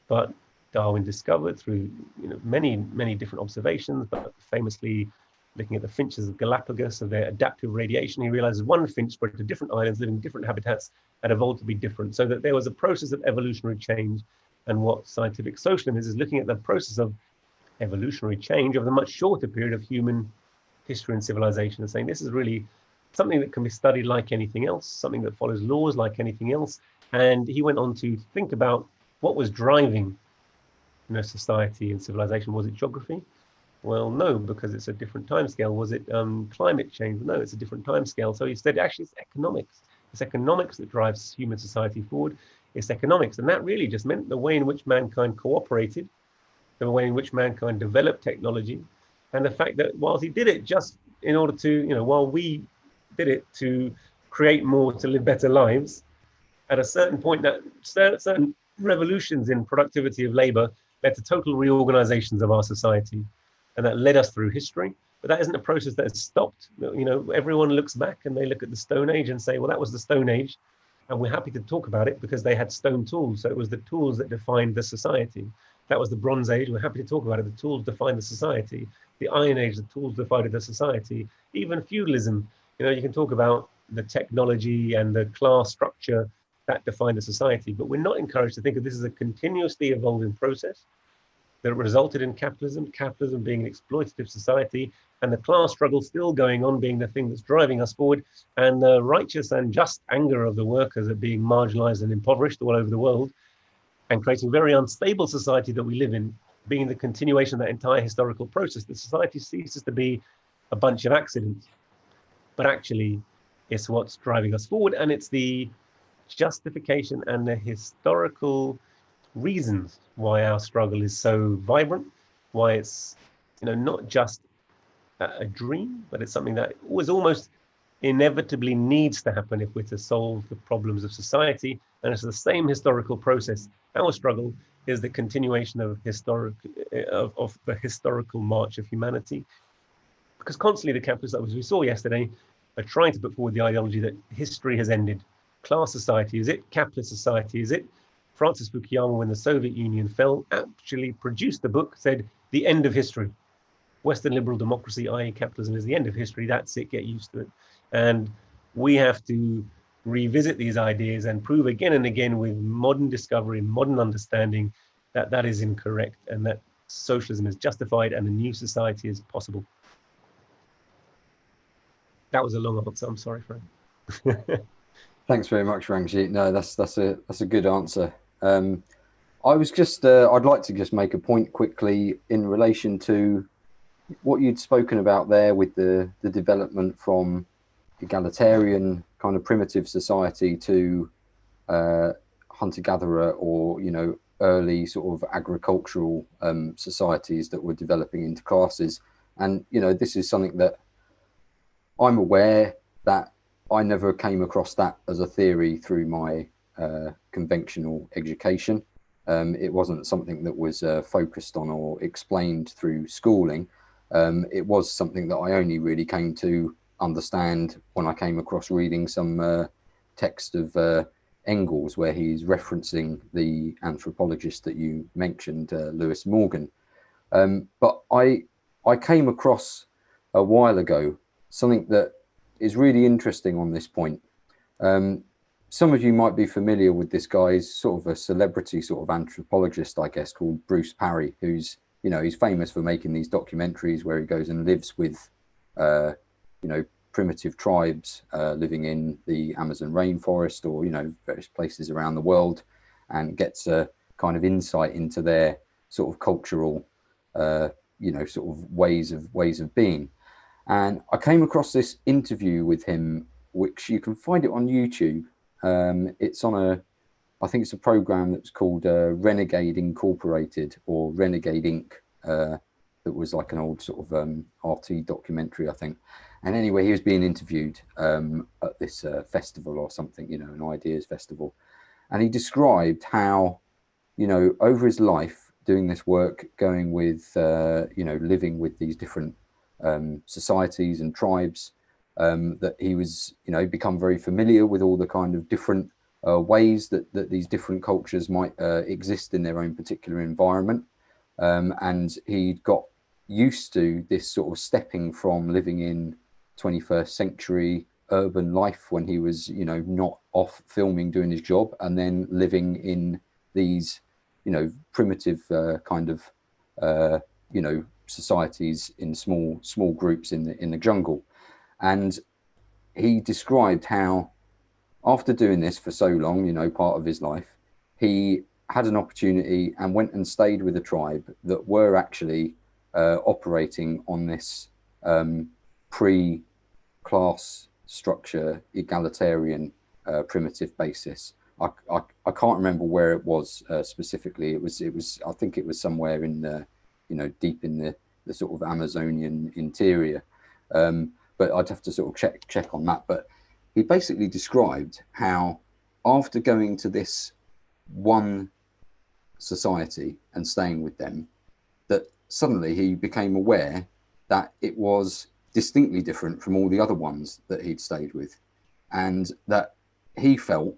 But Darwin discovered through, you know, many different observations, but famously looking at the finches of Galapagos, of their adaptive radiation, he realizes one finch spread to different islands, living in different habitats, had evolved to be different. So that there was a process of evolutionary change. And what scientific socialism is looking at the process of evolutionary change over the much shorter period of human history and civilization, and saying this is really something that can be studied like anything else, something that follows laws like anything else. And he went on to think about what was driving, you know, society and civilization. Was it geography? Well, no, because it's a different time scale. Was it climate change? No, it's a different time scale. So he said, actually, it's economics. It's economics that drives human society forward. It's economics. And that really just meant the way in which mankind cooperated, the way in which mankind developed technology, and the fact that while he did it just in order to, you know, while we did it to create more, to live better lives. At a certain point, that certain revolutions in productivity of labor led to total reorganizations of our society, and that led us through history. But that isn't a process that has stopped. You know, everyone looks back and they look at the Stone Age and say, well, that was the Stone Age, and we're happy to talk about it because they had stone tools. So it was the tools that defined the society. That was the Bronze Age. We're happy to talk about it. The tools defined the society. The Iron Age, the tools defined the society. Even feudalism, you know, you can talk about the technology and the class structure that defined the society. But we're not encouraged to think of this as a continuously evolving process that resulted in capitalism, capitalism being an exploitative society, and the class struggle still going on being the thing that's driving us forward, and the righteous and just anger of the workers are being marginalized and impoverished all over the world, and creating a very unstable society that we live in, being the continuation of that entire historical process. The society ceases to be a bunch of accidents, but actually it's what's driving us forward, and it's the justification and the historical reasons why our struggle is so vibrant, why it's, you know, not just a dream, but it's something that was almost inevitably needs to happen if we're to solve the problems of society. And it's the same historical process. Our struggle is the continuation of the historical march of humanity, because constantly the capitalists, as we saw yesterday, are trying to put forward the ideology that history has ended. Class society, is it? Capitalist society, is it? Francis Fukuyama, when the Soviet Union fell, actually produced a book, said, the end of history. Western liberal democracy, i.e. capitalism, is the end of history. That's it, get used to it. And we have to revisit these ideas and prove again and again with modern discovery and modern understanding that that is incorrect and that socialism is justified and a new society is possible. That was a long answer, I'm sorry, Frank. Thanks very much, Ranjeet. No, that's a good answer. I was just I'd like to just make a point quickly in relation to what you'd spoken about there with the development from egalitarian kind of primitive society to hunter-gatherer, or, you know, early sort of agricultural societies that were developing into classes. And, you know, this is something that I'm aware that I never came across that as a theory through my conventional education. It wasn't something that was focused on or explained through schooling. It was something that I only really came to understand when I came across reading some text of Engels, where he's referencing the anthropologist that you mentioned, Lewis Morgan. But I came across a while ago something that is really interesting on this point. Some of you might be familiar with this guy. He's sort of a celebrity sort of anthropologist, I guess, called Bruce Parry, who's, you know, he's famous for making these documentaries where he goes and lives with, you know, primitive tribes living in the Amazon rainforest, or, you know, various places around the world, and gets a kind of insight into their sort of cultural, you know, sort of ways of being. And I came across this interview with him, which you can find it on YouTube. It's on I think it's a program that's called Renegade Incorporated, or Renegade Inc. That was like an old sort of RT documentary, I think. And anyway, he was being interviewed at this festival or something, you know, an ideas festival. And he described how, you know, over his life doing this work, going with, you know, living with these different societies and tribes, that he was, you know, become very familiar with all the kind of different ways that these different cultures might exist in their own particular environment. And he got used to this sort of stepping from living in 21st century urban life when he was, you know, not off filming, doing his job, and then living in these, you know, primitive kind of, you know, societies in small groups in the jungle. And he described how, after doing this for so long, you know, part of his life, he had an opportunity and went and stayed with a tribe that were actually operating on this pre-class structure, egalitarian, primitive basis. I can't remember where it was specifically. It was I think it was somewhere in the, you know, deep in the sort of Amazonian interior. but I'd have to sort of check on that. But he basically described how after going to this one society and staying with them, that suddenly he became aware that it was distinctly different from all the other ones that he'd stayed with, and that he felt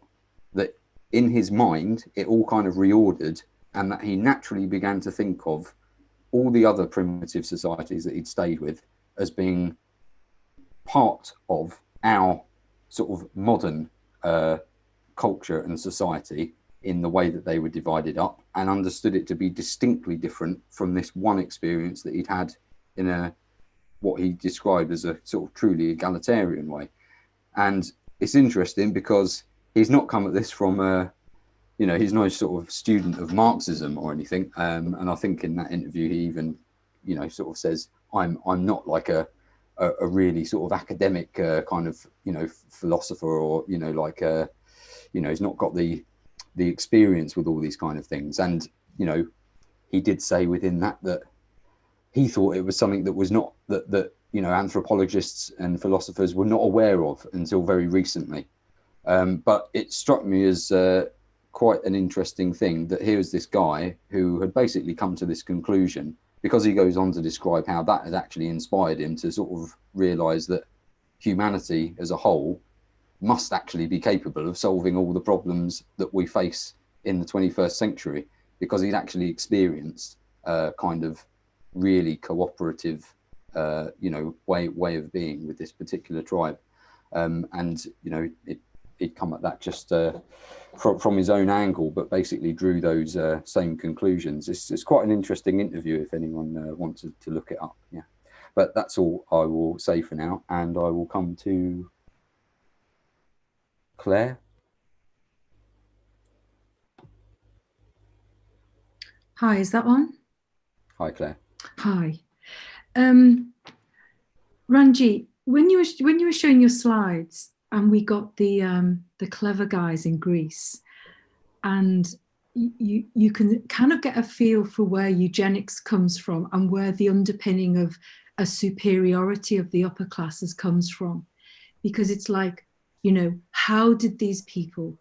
that in his mind it all kind of reordered, and that he naturally began to think of all the other primitive societies that he'd stayed with as being part of our sort of modern culture and society in the way that they were divided up, and understood it to be distinctly different from this one experience that he'd had in a what he described as a sort of truly egalitarian way. And it's interesting because he's not come at this from he's no sort of student of Marxism or anything. And I think in that interview he even, sort of says, I'm not like a really sort of academic kind of, philosopher, or, he's not got the experience with all these kind of things. And, he did say within that he thought it was something that was not that anthropologists and philosophers were not aware of until very recently. But it struck me as quite an interesting thing that here's this guy who had basically come to this conclusion, because he goes on to describe how that had actually inspired him to sort of realize that humanity as a whole must actually be capable of solving all the problems that we face in the 21st century, because he'd actually experienced kind of really cooperative way of being with this particular tribe, and he'd come at that just from his own angle, but basically drew those same conclusions. It's quite an interesting interview if anyone wanted to look it up. Yeah, but that's all I will say for now, and I will come to Claire. Hi, is that on? Hi, Claire. Hi. Ranjeet, when you were showing your slides and we got the clever guys in Greece, and you can kind of get a feel for where eugenics comes from and where the underpinning of a superiority of the upper classes comes from, because it's like, how did these people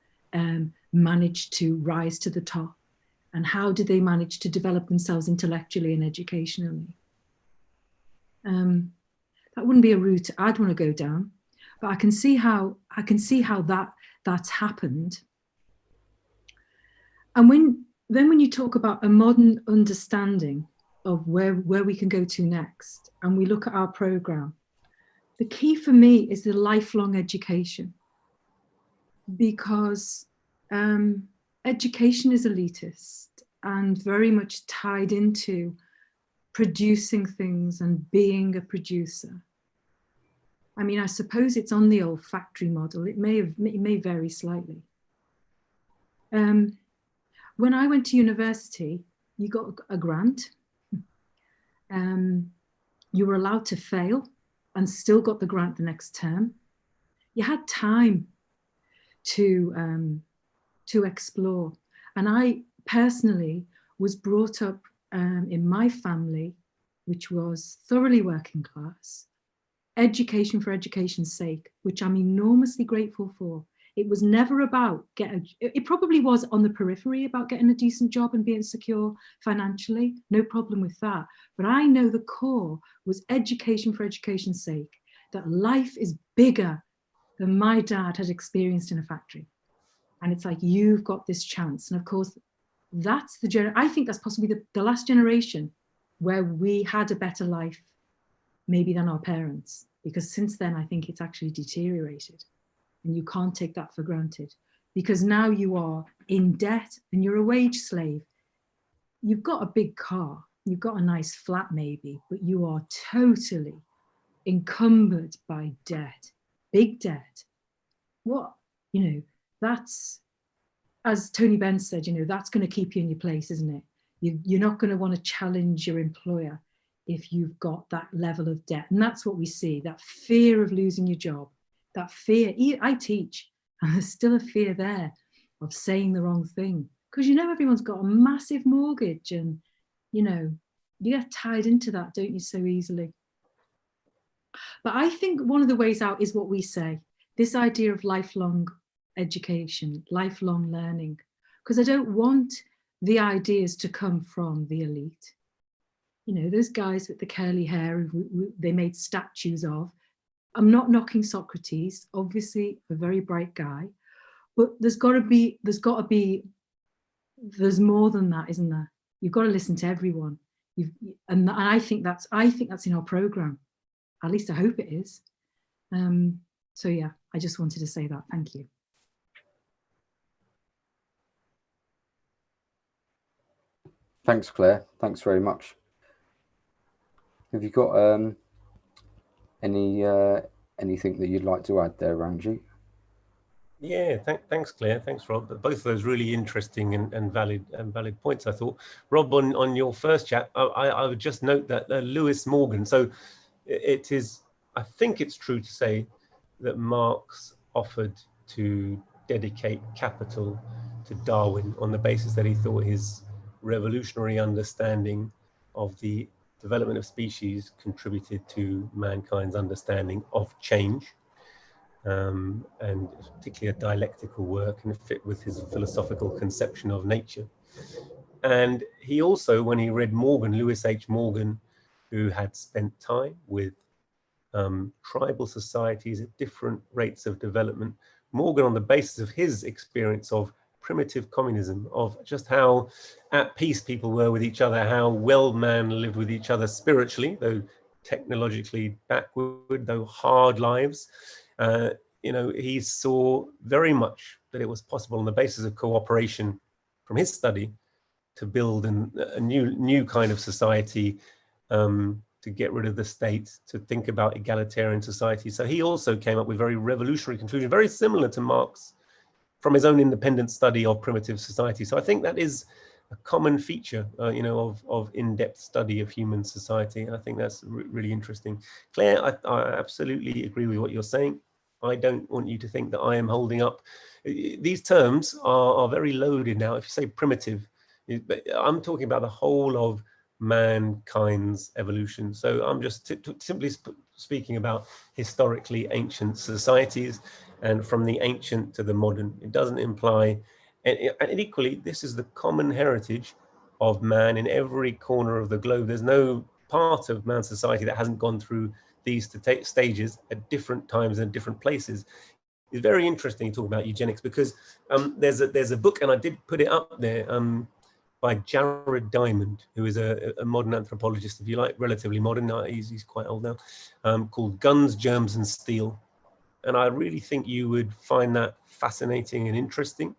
manage to rise to the top, and how did they manage to develop themselves intellectually and educationally? That wouldn't be a route I'd want to go down, but I can see how that's happened. And when you talk about a modern understanding of where we can go to next, and we look at our program, the key for me is the lifelong education, because education is elitist and very much tied into producing things and being a producer. I mean, I suppose it's on the old factory model. It may vary slightly. When I went to university, you got a grant. You were allowed to fail and still got the grant the next term. You had time to explore. And I personally was brought up in my family, which was thoroughly working class, education for education's sake, which I'm enormously grateful for. It was never about it probably was on the periphery about getting a decent job and being secure financially, no problem with that. But I know the core was education for education's sake, that life is bigger than my dad had experienced in a factory. And it's like, you've got this chance. And of course, that's I think that's possibly the last generation where we had a better life maybe than our parents, because since then, I think it's actually deteriorated. And you can't take that for granted, because now you are in debt and you're a wage slave. You've got a big car, you've got a nice flat maybe, but you are totally encumbered by debt, big debt. What, that's, as Tony Benn said, that's going to keep you in your place, isn't it? You're not going to want to challenge your employer if you've got that level of debt. And that's what we see, that fear of losing your job, that fear. I teach, and there's still a fear there of saying the wrong thing, because everyone's got a massive mortgage, and you get tied into that, don't you, so easily. But I think one of the ways out is what we say, this idea of lifelong education, lifelong learning, because I don't want the ideas to come from the elite. You know, those guys with the curly hair who they made statues of. I'm not knocking Socrates, obviously a very bright guy, but there's more than that, isn't there? You've got to listen to everyone. And I think that's in our program. At least I hope it is. So yeah, I just wanted to say that. Thank you. Thanks, Claire. Thanks very much. Have you got anything that you'd like to add there, Ranjeet? Yeah, thanks, Claire. Thanks, Rob. Both of those really interesting and valid points, I thought. Rob, on your first chat, I would just note that Lewis Morgan. So it is, I think it's true to say that Marx offered to dedicate capital to Darwin on the basis that he thought his revolutionary understanding of the development of species contributed to mankind's understanding of change. And particularly a dialectical work, and it fit with his philosophical conception of nature. And he also, when he read Morgan, Lewis H. Morgan, who had spent time with tribal societies at different rates of development, Morgan, on the basis of his experience of primitive communism, of just how at peace people were with each other, how well man lived with each other spiritually, though technologically backward, though hard lives, you know, he saw very much that it was possible on the basis of cooperation from his study to build a new kind of society, to get rid of the state, to think about egalitarian society. So he also came up with very revolutionary conclusions, very similar to Marx from his own independent study of primitive society. So I think that is a common feature, you know, of in-depth study of human society. And I think that's really interesting. Claire, I absolutely agree with what you're saying. I don't want you to think that I am holding up. These terms are very loaded now. If you say primitive, I'm talking about the whole of mankind's evolution. So I'm just simply speaking about historically ancient societies, and from the ancient to the modern. It doesn't imply, and equally, this is the common heritage of man in every corner of the globe. There's no part of man's society that hasn't gone through these stages at different times and different places. It's very interesting to talk about eugenics, because there's a book, and I did put it up there, by Jared Diamond, who is a modern anthropologist, if you like, relatively modern. He's quite old now, called Guns, Germs and Steel. And I really think you would find that fascinating and interesting.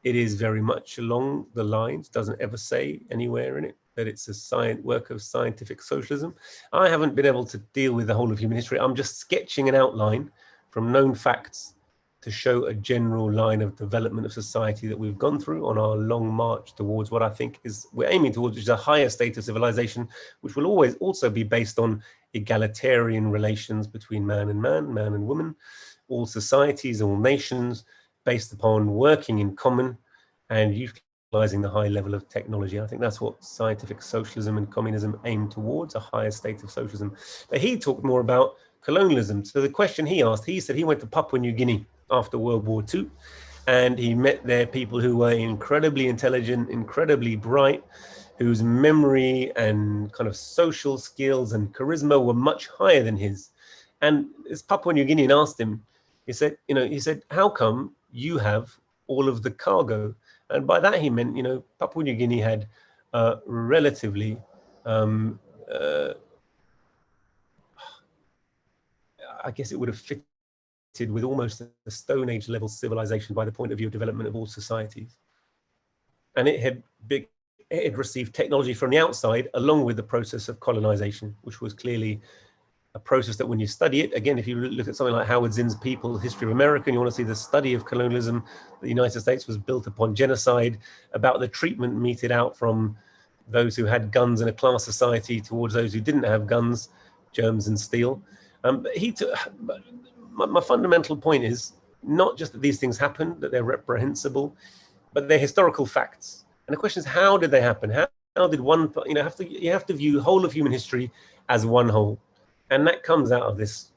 It is very much along the lines, doesn't ever say anywhere in it that it's a work of scientific socialism. I haven't been able to deal with the whole of human history. I'm just sketching an outline from known facts to show a general line of development of society that we've gone through on our long march towards what I think we're aiming towards, which is a higher state of civilization, which will always also be based on egalitarian relations between man and woman, all societies, all nations, based upon working in common and utilizing the high level of technology. I think that's what scientific socialism and communism aim towards, a higher state of socialism. But he talked more about colonialism. So the question he asked, he said he went to Papua New Guinea after World War II, and he met there people who were incredibly intelligent, incredibly bright, whose memory and kind of social skills and charisma were much higher than his. And this Papua New Guinean asked him, he said, how come you have all of the cargo? And by that he meant, Papua New Guinea had relatively, I guess it would have fitted with almost a Stone Age level civilization by the point of view of development of all societies. And it had received technology from the outside along with the process of colonization, which was clearly a process that when you study it, again, if you look at something like Howard Zinn's People, History of America, and you want to see the study of colonialism, the United States was built upon genocide, about the treatment meted out from those who had guns in a class society towards those who didn't have guns, germs and steel. My fundamental point is not just that these things happen, that they're reprehensible, but they're historical facts. And the question is, how did they happen? How did one, you have to view the whole of human history as one whole. And that comes out of this,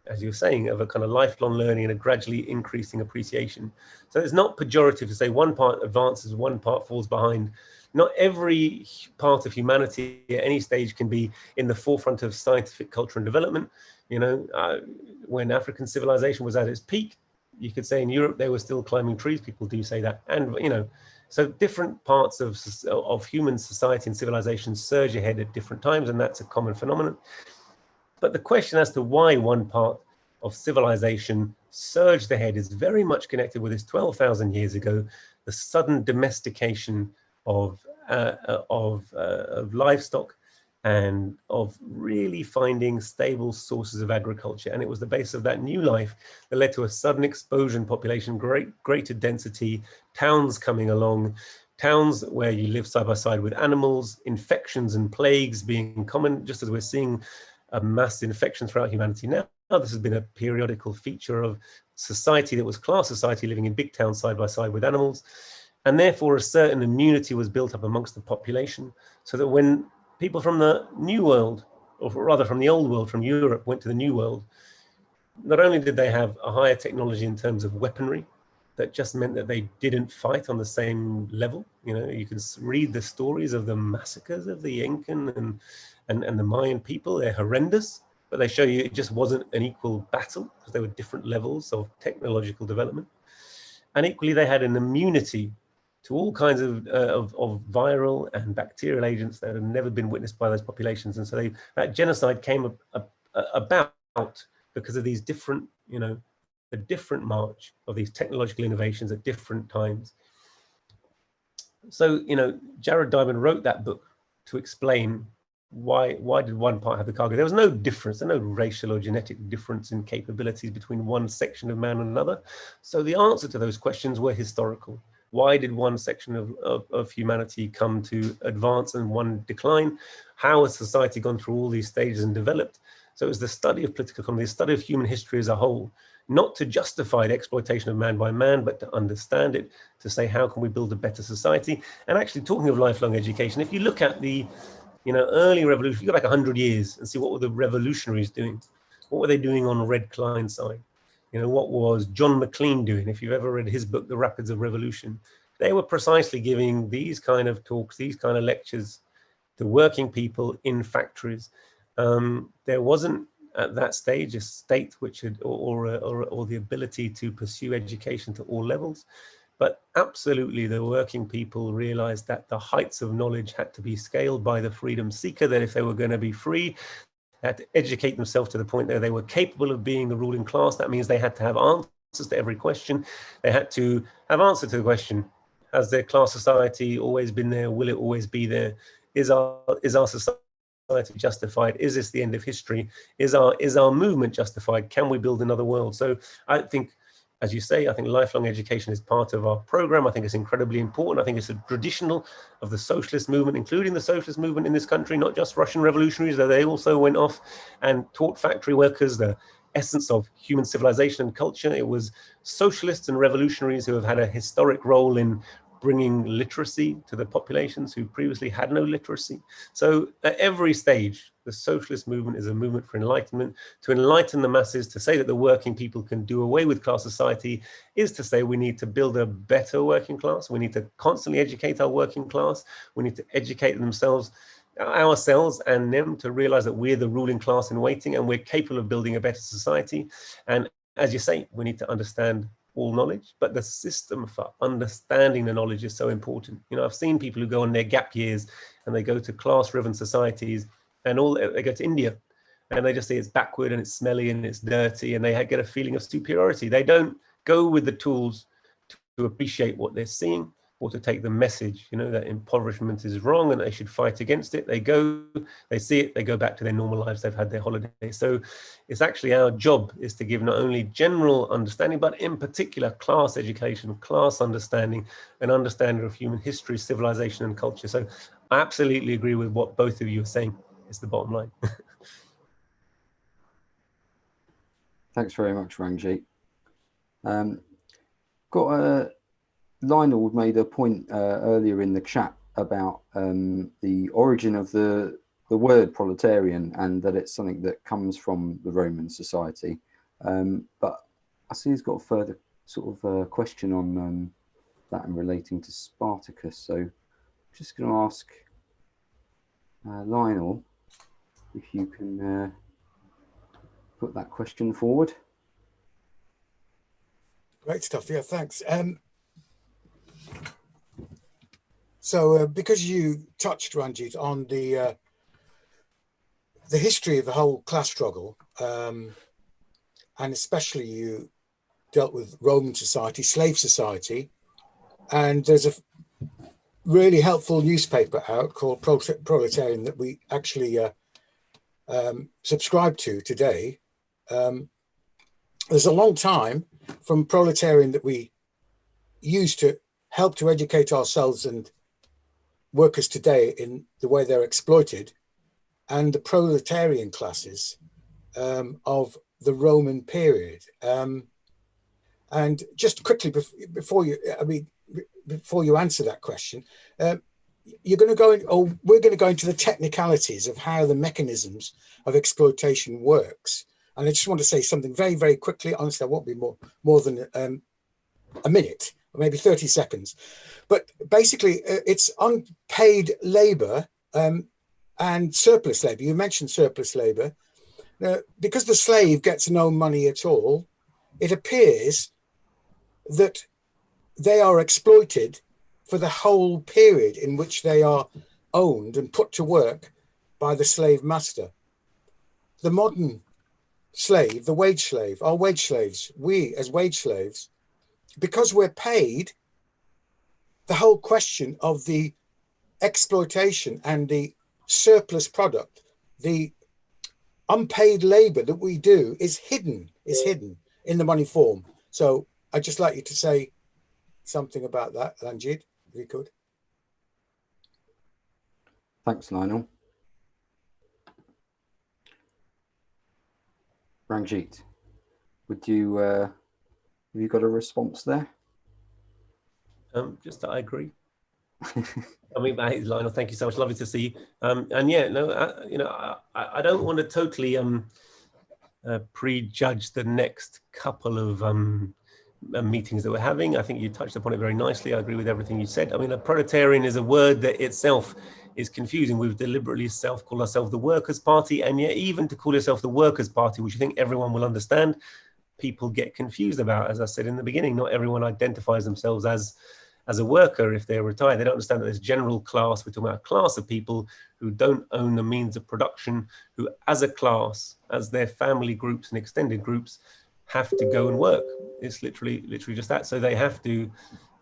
as you were saying, of a kind of lifelong learning and a gradually increasing appreciation. So it's not pejorative to say one part advances, one part falls behind. Not every part of humanity at any stage can be in the forefront of scientific culture and development. You know, when African civilization was at its peak, you could say in Europe they were still climbing trees. People do say that, and you know, so different parts of human society and civilization surge ahead at different times, and that's a common phenomenon. But the question as to why one part of civilization surged ahead is very much connected with this 12,000 years ago, the sudden domestication of livestock and of really finding stable sources of agriculture. And it was the base of that new life that led to a sudden explosion in population, greater density, towns coming along, towns where you live side by side with animals, infections and plagues being common, just as we're seeing a mass infection throughout humanity now. This has been a periodical feature of society that was class society, living in big towns side by side with animals. And therefore a certain immunity was built up amongst the population, so that when people from the New World, or rather from the Old World, from Europe, went to the New World, not only did they have a higher technology in terms of weaponry, that just meant that they didn't fight on the same level. You know, you can read the stories of the massacres of the Incan and the Mayan people. They're horrendous, but they show you it just wasn't an equal battle because there were different levels of technological development. And equally, they had an immunity to all kinds of viral and bacterial agents that had never been witnessed by those populations. And so that genocide came about because of these different, you know, the different march of these technological innovations at different times. So, you know, Jared Diamond wrote that book to explain why did one part have the cargo. There was no difference, there was no racial or genetic difference in capabilities between one section of man and another. So the answer to those questions were historical. Why did one section of humanity come to advance and one decline? How has society gone through all these stages and developed? So it was the study of political economy, the study of human history as a whole, not to justify the exploitation of man by man, but to understand it, to say, how can we build a better society? And actually, talking of lifelong education, if you look at the, you know, early revolution, you go back 100 years and see what were the revolutionaries doing. What were they doing on Red Clineside? You know, what was John McLean doing? If you've ever read his book, The Rapids of Revolution, they were precisely giving these kind of talks, these kind of lectures to working people in factories. There wasn't at that stage a state which had, or the ability to pursue education to all levels. But absolutely, the working people realized that the heights of knowledge had to be scaled by the freedom seeker, that if they were going to be free, they had to educate themselves to the point that they were capable of being the ruling class. That means they had to have answers to every question. They had to have answer to the question, has their class society always been there? Will it always be there? Is our society justified? Is this the end of history? Is our movement justified? Can we build another world? So I think, as you say, I think lifelong education is part of our program. I think it's incredibly important. I think it's a traditional of the socialist movement, including the socialist movement in this country, not just Russian revolutionaries, though they also went off and taught factory workers the essence of human civilization and culture. It was socialists and revolutionaries who have had a historic role in bringing literacy to the populations who previously had no literacy. So at every stage, the socialist movement is a movement for enlightenment, to enlighten the masses, to say that the working people can do away with class society is to say we need to build a better working class. We need to constantly educate our working class. We need to educate ourselves and them to realize that we're the ruling class in waiting and we're capable of building a better society. And as you say, we need to understand all knowledge, but the system for understanding the knowledge is so important. You know, I've seen people who go on their gap years and they go to class-riven societies and they go to India and they just say it's backward and it's smelly and it's dirty and they get a feeling of superiority. They don't go with the tools to appreciate what they're seeing or to take the message, you know, that impoverishment is wrong and they should fight against it. They go, they see it, they go back to their normal lives, they've had their holiday. So it's actually our job is to give not only general understanding, but in particular class education, class understanding, and understanding of human history, civilization, and culture. So I absolutely agree with what both of you are saying. It's the bottom line. Thanks very much, Ranjeet. Lionel made a point earlier in the chat about the origin of the the word proletarian, and that it's something that comes from the Roman society. But I see he's got a further sort of question on that and relating to Spartacus. So I'm just going to ask Lionel if you can put that question forward. Great stuff. Yeah, thanks. So because you touched, Ranjeet, on the history of the whole class struggle, and especially you dealt with Roman society, slave society, and there's a really helpful newspaper out called Proletarian that we actually subscribe to today. There's a long time from Proletarian that we use to help to educate ourselves and workers today in the way they're exploited, and the proletarian classes of the Roman period. And just quickly before you answer that question, you're going to go in, or we're going to go into the technicalities of how the mechanisms of exploitation works. And I just want to say something very, very quickly. Honestly, I won't be more than a minute, or maybe 30 seconds. But basically, it's unpaid labor and surplus labor. You mentioned surplus labor. Because the slave gets no money at all, it appears that they are exploited for the whole period in which they are owned and put to work by the slave master. The modern slave, the wage slave, our wage slaves, we as wage slaves, because we're paid, the whole question of the exploitation and the surplus product, the unpaid labor that we do is hidden in the money form. So I'd just like you to say something about that, Ranjeet, if you could. Thanks, Lionel. Ranjeet, would you have you got a response there? Just that I agree. I mean, Lionel, thank you so much. Lovely to see you. And yeah, no, you know, I don't want to totally prejudge the next couple of meetings that we're having. I think you touched upon it very nicely. I agree with everything you said. I mean, a proletarian is a word that itself is confusing. We've deliberately called ourselves the Workers' Party, and yet even to call yourself the Workers' Party, which I think everyone will understand, people get confused about. As I said in the beginning, not everyone identifies themselves as a worker if they're retired. They don't understand that there's general class. We're talking about a class of people who don't own the means of production, who as a class, as their family groups and extended groups, have to go and work. It's literally just that. So they have to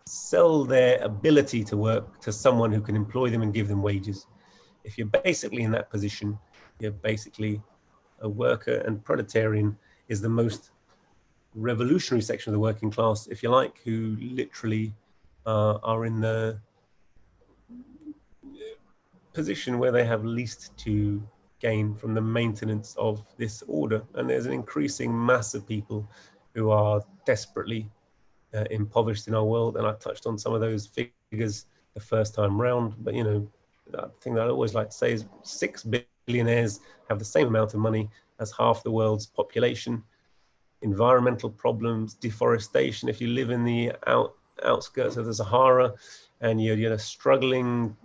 sell their ability to work to someone who can employ them and give them wages. If you're basically in that position, you're basically a worker, and proletarian is the most revolutionary section of the working class, if you like, who literally are in the position where they have least to gain from the maintenance of this order. And there's an increasing mass of people who are desperately impoverished in our world. And I touched on some of those figures the first time round. But, you know, the thing that I always like to say is 6 billionaires have the same amount of money as half the world's population. Environmental problems, deforestation. If you live in the outskirts of the Sahara and you're struggling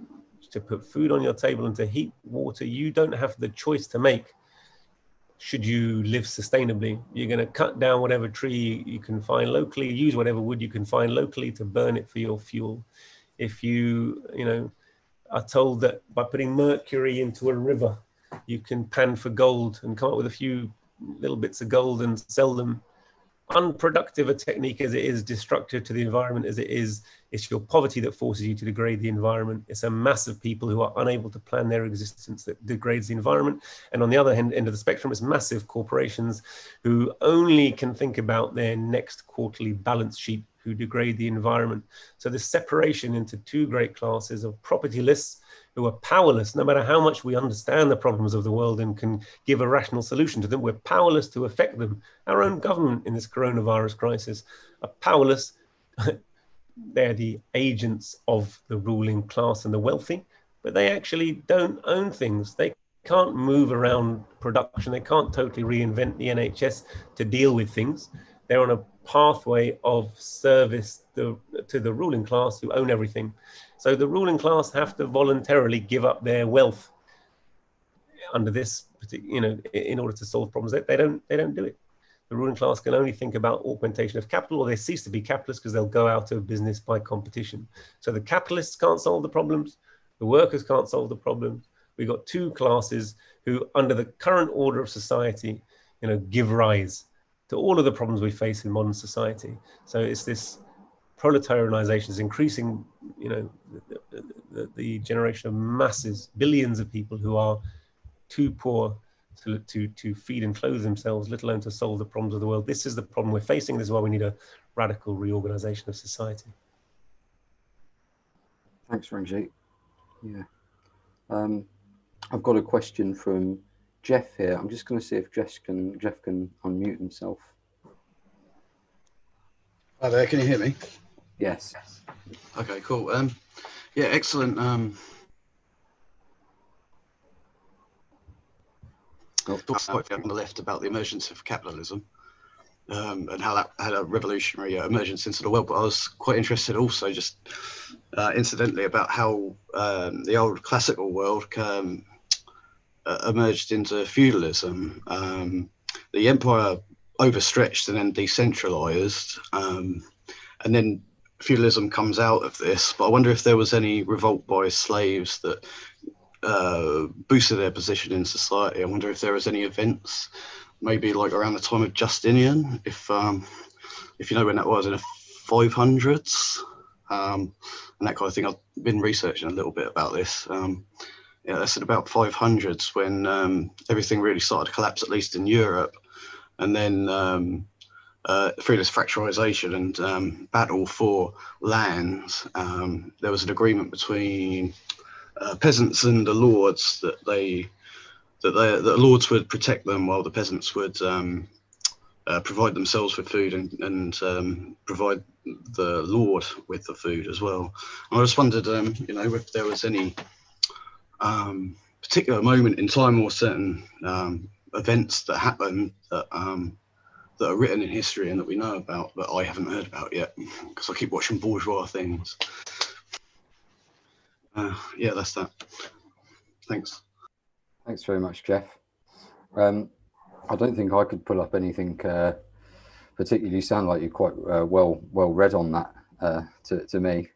to put food on your table and to heat water, you don't have the choice to make. Should you live sustainably, you're going to cut down whatever tree you can find locally, use whatever wood you can find locally to burn it for your fuel. If you are told that by putting mercury into a river, you can pan for gold and come up with a few little bits of gold and sell them. Unproductive a technique as it is, destructive to the environment as it is, it's your poverty that forces you to degrade the environment. It's a mass of people who are unable to plan their existence that degrades the environment. And on the other end of the spectrum, it's massive corporations who only can think about their next quarterly balance sheet, who degrade the environment. So this separation into two great classes of propertyless, who are powerless, no matter how much we understand the problems of the world and can give a rational solution to them, we're powerless to affect them. Our own government in this coronavirus crisis are powerless. They're the agents of the ruling class and the wealthy, but they actually don't own things. They can't move around production. They can't totally reinvent the NHS to deal with things. They're on a pathway of service to the ruling class who own everything. So the ruling class have to voluntarily give up their wealth under this, in order to solve problems. They don't do it. The ruling class can only think about augmentation of capital, or they cease to be capitalists because they'll go out of business by competition. So the capitalists can't solve the problems. The workers can't solve the problems. We've got two classes who, under the current order of society, give rise to all of the problems we face in modern society. So it's this proletarianization is increasing, the generation of masses, billions of people who are too poor to feed and clothe themselves, let alone to solve the problems of the world. This is the problem we're facing. This is why we need a radical reorganization of society. Thanks, Ranjeet. Yeah. I've got a question from Jeff here. I'm just going to see if Jeff can unmute himself. Hi there, can you hear me? Yes. Okay, cool. Yeah, excellent. Quite on the left about the emergence of capitalism and how that had a revolutionary emergence into the world. But I was quite interested also, just incidentally, about how the old classical world emerged into feudalism. The empire overstretched and then decentralized, and then feudalism comes out of this. But I wonder if there was any revolt by slaves that boosted their position in society. I wonder if there was any events, maybe like around the time of Justinian, if you know when that was, in the 500s, and that kind of thing. I've been researching a little bit about this. Yeah, that's at about 500s when everything really started to collapse, at least in Europe, and then through this fracturization and battle for lands, there was an agreement between peasants and the lords that the lords would protect them while the peasants would provide themselves with food and provide the lord with the food as well. And I just wondered, if there was any particular moment in time or certain events that happened that are written in history and that we know about that I haven't heard about yet, because I keep watching bourgeois things. Yeah, that's that. Thanks. Thanks very much, Jeff. I don't think I could pull up anything particularly. You sound like you're quite well read on that to me.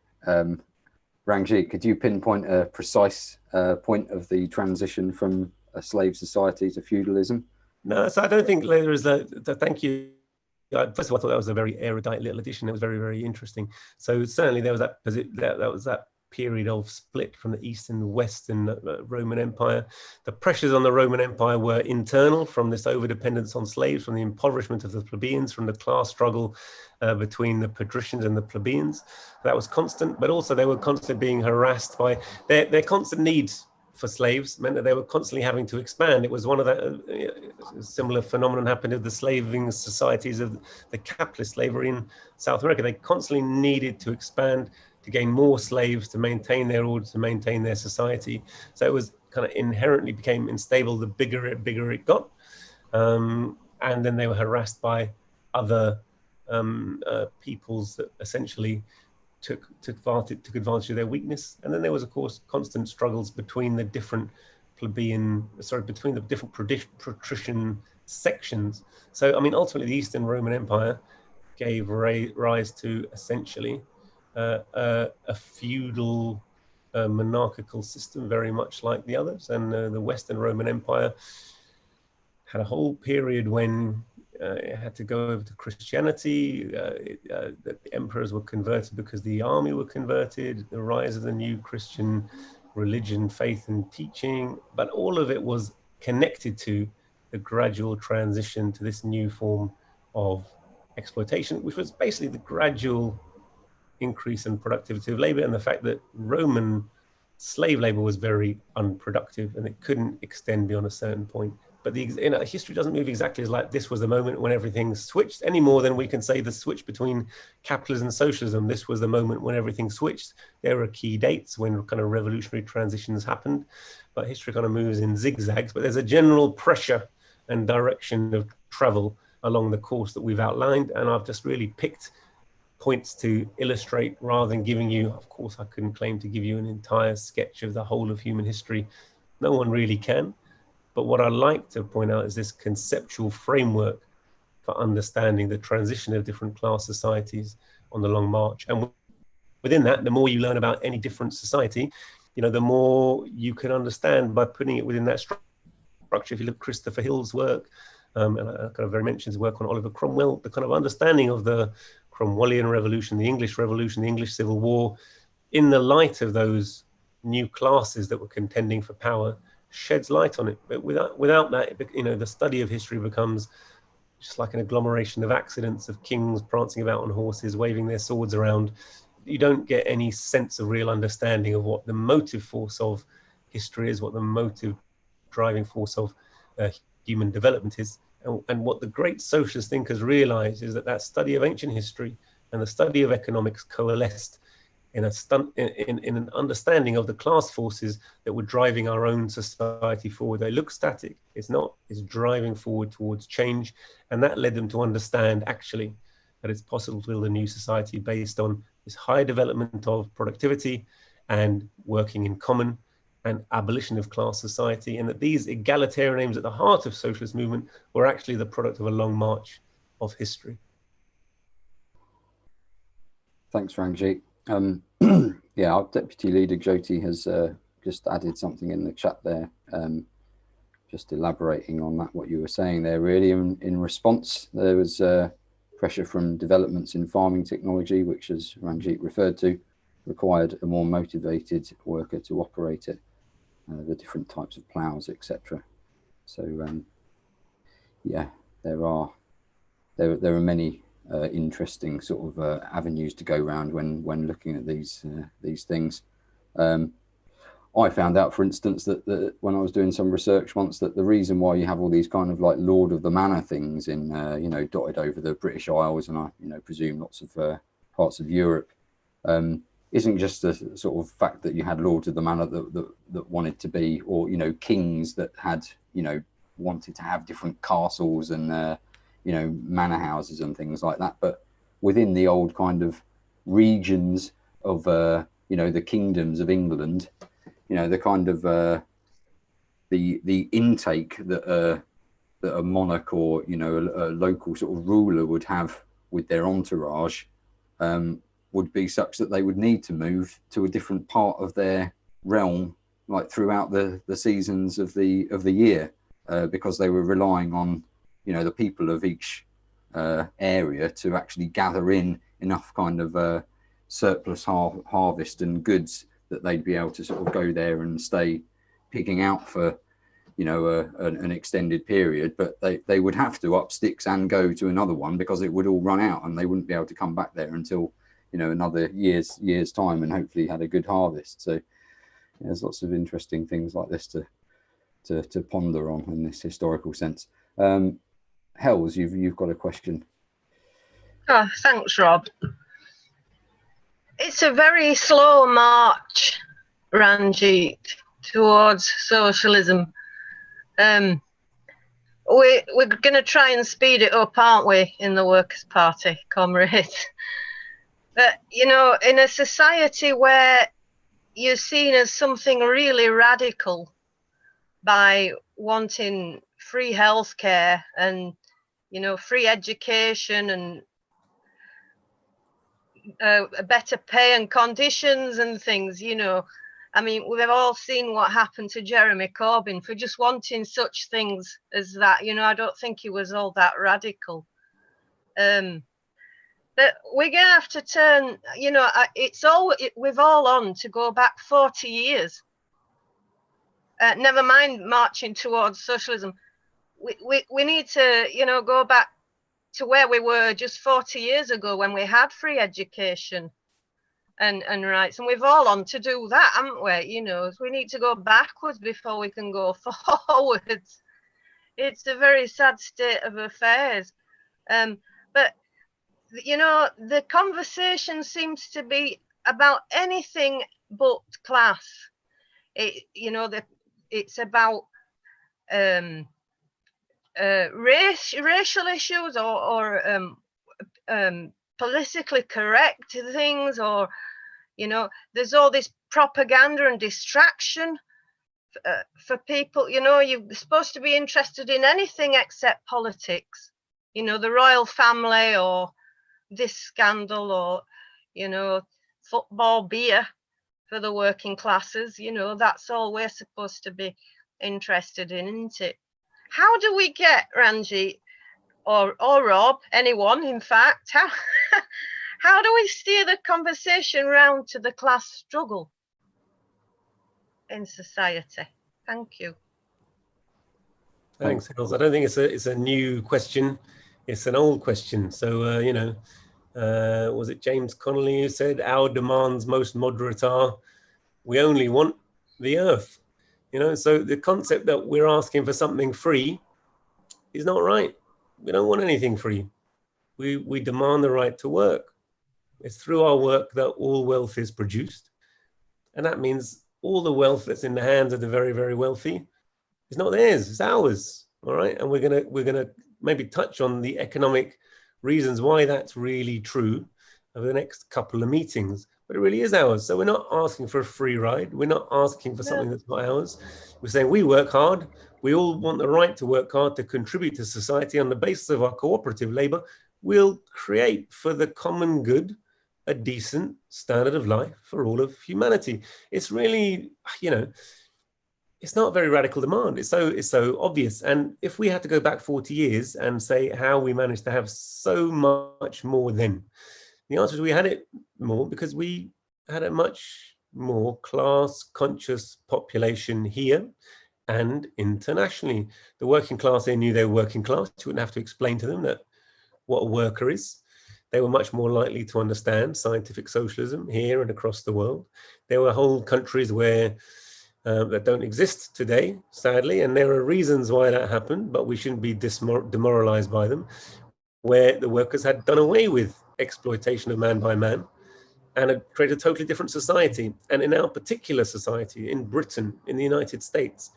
Ranjeet, could you pinpoint a precise point of the transition from a slave society to feudalism? No, so I don't think there is thank you. First of all, I thought that was a very erudite little addition. It was very, very interesting. So certainly there was that period of split from the East and the West in the Roman Empire. The pressures on the Roman Empire were internal, from this overdependence on slaves, from the impoverishment of the plebeians, from the class struggle between the patricians and the plebeians. That was constant, but also they were constantly being harassed by their constant needs for slaves meant that they were constantly having to expand. It was one of that similar phenomenon happened to the slaving societies of the capitalist slavery in South America. They constantly needed to expand, to gain more slaves, to maintain their order, to maintain their society. So it was kind of inherently became unstable the bigger it got. And then they were harassed by other peoples that essentially took advantage of their weakness. And then there was, of course, constant struggles between the different between the different patrician sections. So, I mean, ultimately, the Eastern Roman Empire gave rise to essentially a feudal monarchical system, very much like the others. And the Western Roman Empire had a whole period when it had to go over to Christianity, that the emperors were converted because the army were converted, the rise of the new Christian religion, faith and teaching, but all of it was connected to the gradual transition to this new form of exploitation, which was basically the gradual increase in productivity of labor, and the fact that Roman slave labor was very unproductive and it couldn't extend beyond a certain point But history doesn't move exactly as like this was the moment when everything switched, any more than we can say the switch between capitalism and socialism. This was the moment when everything switched. There are key dates when kind of revolutionary transitions happened, but history kind of moves in zigzags. But there's a general pressure and direction of travel along the course that we've outlined. And I've just really picked points to illustrate rather than giving you, of course, I couldn't claim to give you an entire sketch of the whole of human history. No one really can. But what I like to point out is this conceptual framework for understanding the transition of different class societies on the long march. And within that, the more you learn about any different society, the more you can understand by putting it within that structure. If you look at Christopher Hill's work, and I kind of very mentioned his work on Oliver Cromwell, the kind of understanding of the Cromwellian Revolution, the English Revolution, the English Civil War, in the light of those new classes that were contending for power, sheds light on it. But without that, the study of history becomes just like an agglomeration of accidents of kings prancing about on horses, waving their swords around. You don't get any sense of real understanding of what the motive force of history is, what the motive driving force of human development is. And what the great socialist thinkers realized is that study of ancient history and the study of economics coalesced in an understanding of the class forces that were driving our own society forward. They look static. It's not. It's driving forward towards change. And that led them to understand, actually, that it's possible to build a new society based on this high development of productivity and working in common and abolition of class society, and that these egalitarian aims at the heart of socialist movement were actually the product of a long march of history. Thanks, Ranjeet. Yeah, our Deputy Leader Jyoti has just added something in the chat there, just elaborating on that, what you were saying there, really. In response, there was pressure from developments in farming technology, which, as Ranjeet referred to, required a more motivated worker to operate it, the different types of ploughs, etc. So, yeah, there are many interesting sort of avenues to go around when looking at these things. I found out, for instance, that when I was doing some research once, that the reason why you have all these kind of like Lord of the Manor things in dotted over the British Isles and I presume lots of parts of Europe, isn't just the sort of fact that you had Lords of the Manor that wanted to be, or kings that had wanted to have different castles and manor houses and things like that. But within the old kind of regions of the kingdoms of England, the kind of the intake that a monarch or a local sort of ruler would have with their entourage would be such that they would need to move to a different part of their realm, like throughout the seasons of the year, because they were relying on the people of each area to actually gather in enough kind of surplus harvest and goods that they'd be able to sort of go there and stay picking out for an extended period. But they would have to up sticks and go to another one because it would all run out and they wouldn't be able to come back there until another year's time and hopefully had a good harvest. So there's lots of interesting things like this to ponder on in this historical sense. Hells, you've got a question. Oh, thanks, Rob. It's a very slow march, Ranjeet, towards socialism. We're going to try and speed it up, aren't we, in the Workers' Party, comrades? But, in a society where you're seen as something really radical by wanting free healthcare and, free education and better pay and conditions and things, I mean, we've all seen what happened to Jeremy Corbyn for just wanting such things as that. I don't think he was all that radical. But we're going to have to turn, we've all on to go back 40 years. Never mind marching towards socialism. We need to, go back to where we were just 40 years ago when we had free education and rights. And we've all on to do that, haven't we? We need to go backwards before we can go forwards. it's a very sad state of affairs. But you know, the conversation seems to be about anything but class. You know, it's about racial issues or politically correct things, or you know, there's all this propaganda and distraction for people. You know, you're supposed to be interested in anything except politics. You know, the royal family or this scandal, or you know, football, beer for the working classes. You know, that's all we're supposed to be interested in, isn't it? How do we get, Ranjeet or Rob, anyone in fact, how do we steer the conversation round to the class struggle in society? Thank you. Thanks, Hills. I don't think it's a new question. It's an old question. So, you know, was it James Connolly who said, our demands most moderate are, we only want the earth. You know, so the concept that we're asking for something free is not right. We don't want anything free. We demand the right to work. It's through our work that all wealth is produced. And that means all the wealth that's in the hands of the very, very wealthy is not theirs, it's ours. All right. And we're gonna maybe touch on the economic reasons why that's really true over the next couple of meetings. But it really is ours. So we're not asking for a free ride. We're not asking for something that's not ours. We're saying we work hard. We all want the right to work hard to contribute to society on the basis of our cooperative labor. We'll create for the common good a decent standard of life for all of humanity. It's really, you know, it's not a very radical demand. It's so obvious. And if we had to go back 40 years and say how we managed to have so much more then, the answer is we had it more because we had a much more class-conscious population here and internationally. The working class, they knew they were working class. You wouldn't have to explain to them that what a worker is. They were much more likely to understand scientific socialism here and across the world. There were whole countries where that don't exist today, sadly, and there are reasons why that happened, but we shouldn't be demoralized by them, where the workers had done away with exploitation of man by man and had created a totally different society. And in our particular society, in Britain, in the United States,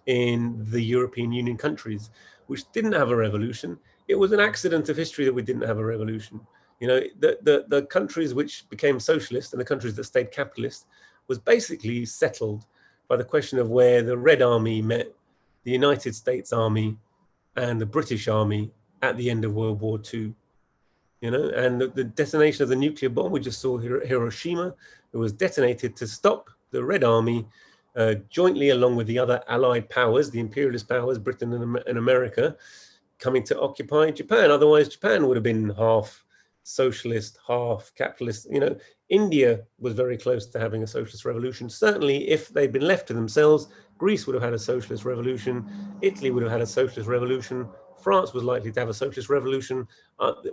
in the European Union countries, which didn't have a revolution, it was an accident of history that we didn't have a revolution. You know, the countries which became socialist and the countries that stayed capitalist was basically settled by the question of where the Red Army met the United States Army and the British Army at the end of World War II. You know, and the detonation of the nuclear bomb we just saw here at Hiroshima, it was detonated to stop the Red Army jointly along with the other allied powers, the imperialist powers, Britain and America, coming to occupy Japan. Otherwise, Japan would have been half socialist, half capitalist. You know, India was very close to having a socialist revolution. Certainly, if they'd been left to themselves, Greece would have had a socialist revolution. Italy would have had a socialist revolution. France was likely to have a socialist revolution.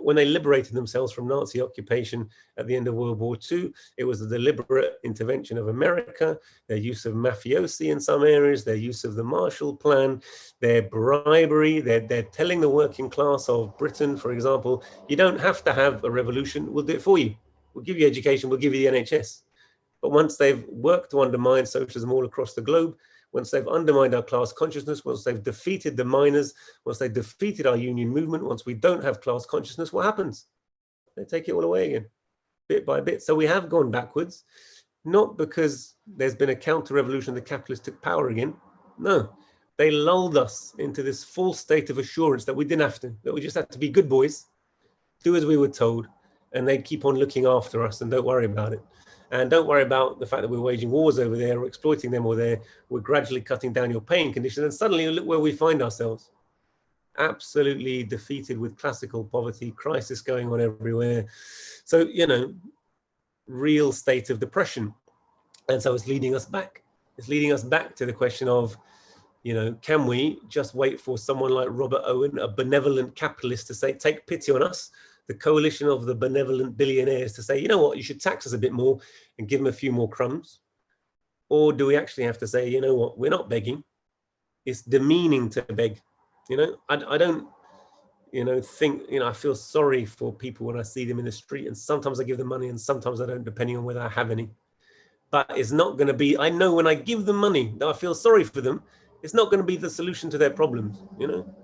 When they liberated themselves from Nazi occupation at the end of World War II, it was the deliberate intervention of America, their use of mafiosi in some areas, their use of the Marshall Plan, their bribery, they're telling the working class of Britain, for example, you don't have to have a revolution, we'll do it for you. We'll give you education, we'll give you the NHS. But once they've worked to undermine socialism all across the globe, once they've undermined our class consciousness, once they've defeated the miners, once they've defeated our union movement, once we don't have class consciousness, what happens? They take it all away again, bit by bit. So we have gone backwards, not because there's been a counter-revolution, the capitalists took power again. No, they lulled us into this false state of assurance that we didn't have to, that we just had to be good boys, do as we were told, and they'd keep on looking after us and don't worry about it. And don't worry about the fact that we're waging wars over there or exploiting them, or we're gradually cutting down your paying conditions. And suddenly look where we find ourselves. Absolutely defeated with classical poverty, crisis going on everywhere. So, you know, real state of depression. And so it's leading us back. It's leading us back to the question of, you know, can we just wait for someone like Robert Owen, a benevolent capitalist, to say, take pity on us, the coalition of the benevolent billionaires, to say, you know what, you should tax us a bit more and give them a few more crumbs? Or do we actually have to say, you know what, we're not begging. It's demeaning to beg. You know, I don't, you know, think, you know, I feel sorry for people when I see them in the street, and sometimes I give them money and sometimes I don't, depending on whether I have any. But it's not going to be, I know when I give them money, though I feel sorry for them, it's not going to be the solution to their problems, you know?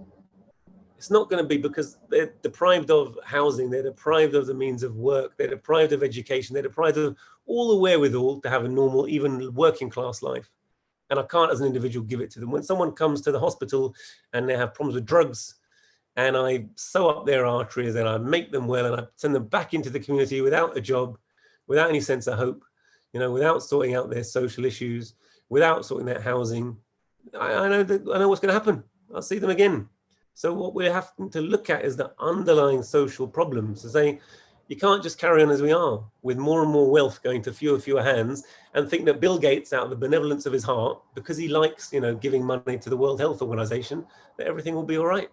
It's not going to be, because they're deprived of housing, they're deprived of the means of work, they're deprived of education, they're deprived of all the wherewithal to have a normal, even working class life. And I can't, as an individual, give it to them. When someone comes to the hospital and they have problems with drugs, and I sew up their arteries and I make them well and I send them back into the community without a job, without any sense of hope, you know, without sorting out their social issues, without sorting their housing, I know what's going to happen. I'll see them again. So what we're having to look at is the underlying social problems, to say, you can't just carry on as we are with more and more wealth going to fewer hands and think that Bill Gates, out of the benevolence of his heart, because he likes, you know, giving money to the World Health Organization, that everything will be all right.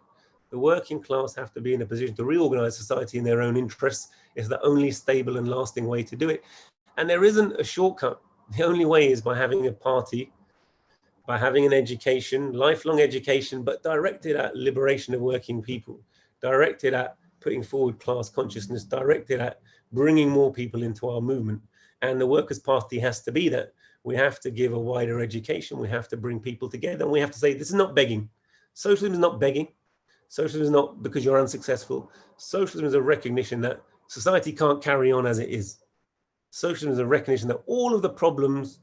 The working class have to be in a position to reorganize society in their own interests. It's the only stable and lasting way to do it. And there isn't a shortcut. The only way is by having a party, by having an education, lifelong education, but directed at liberation of working people, directed at putting forward class consciousness, directed at bringing more people into our movement. And the Workers' Party has to be that. We have to give a wider education. We have to bring people together. And we have to say, this is not begging. Socialism is not begging. Socialism is not because you're unsuccessful. Socialism is a recognition that society can't carry on as it is. Socialism is a recognition that all of the problems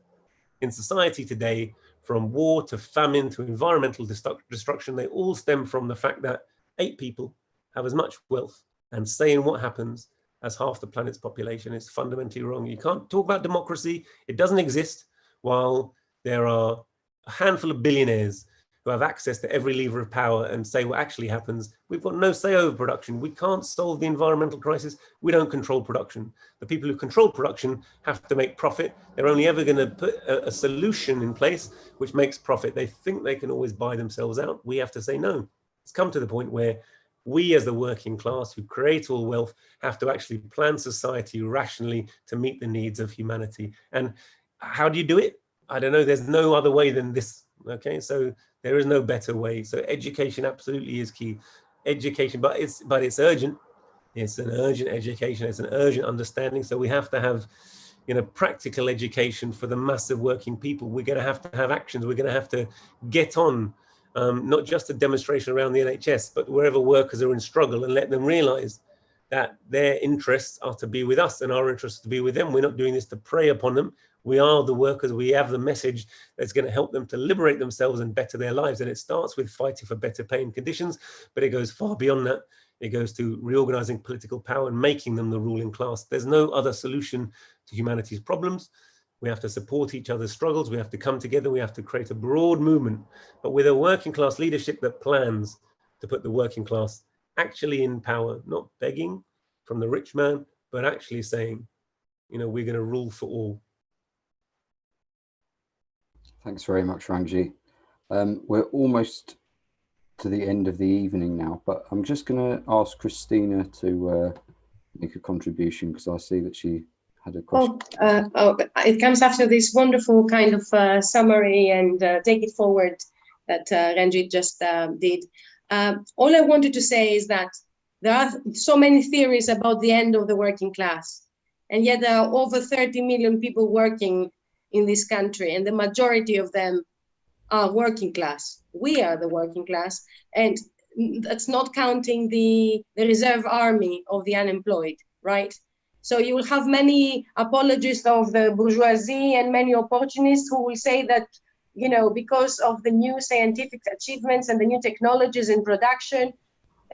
in society today, from war to famine to environmental destruction, they all stem from the fact that 8 people have as much wealth and say in what happens as half the planet's population. It's fundamentally wrong. You can't talk about democracy. It doesn't exist while there are a handful of billionaires who have access to every lever of power and say what actually happens. We've got no say over production. We can't solve the environmental crisis. We don't control production. The people who control production have to make profit. They're only ever going to put a solution in place which makes profit. They think they can always buy themselves out. We have to say no. It's come to the point where we, as the working class who create all wealth, have to actually plan society rationally to meet the needs of humanity. And how do you do it? I don't know. There's no other way than this. Okay, so there is no better way. So education absolutely is key. Education, but it's urgent. It's an urgent education. It's an urgent understanding. So we have to have, you know, practical education for the massive working people. We're going to have actions. We're going to have to get on, not just a demonstration around the NHS, but wherever workers are in struggle, and let them realize that their interests are to be with us and our interests to be with them. We're not doing this to prey upon them. We are the workers. We have the message that's going to help them to liberate themselves and better their lives. And it starts with fighting for better pay and conditions, but it goes far beyond that. It goes to reorganizing political power and making them the ruling class. There's no other solution to humanity's problems. We have to support each other's struggles. We have to come together. We have to create a broad movement, but with a working class leadership that plans to put the working class actually in power, not begging from the rich man, but actually saying, you know, we're going to rule for all. Thanks very much, Ranjeet. We're almost to the end of the evening now, but I'm just going to ask Christina to make a contribution, because I see that she had a question. It comes after this wonderful kind of summary and take it forward that Ranjeet just did. All I wanted to say is that there are so many theories about the end of the working class, and yet there are over 30 million people working in this country, and the majority of them are working class. We are the working class, and that's not counting the reserve army of the unemployed, right? So you will have many apologists of the bourgeoisie and many opportunists who will say that, you know, because of the new scientific achievements and the new technologies in production,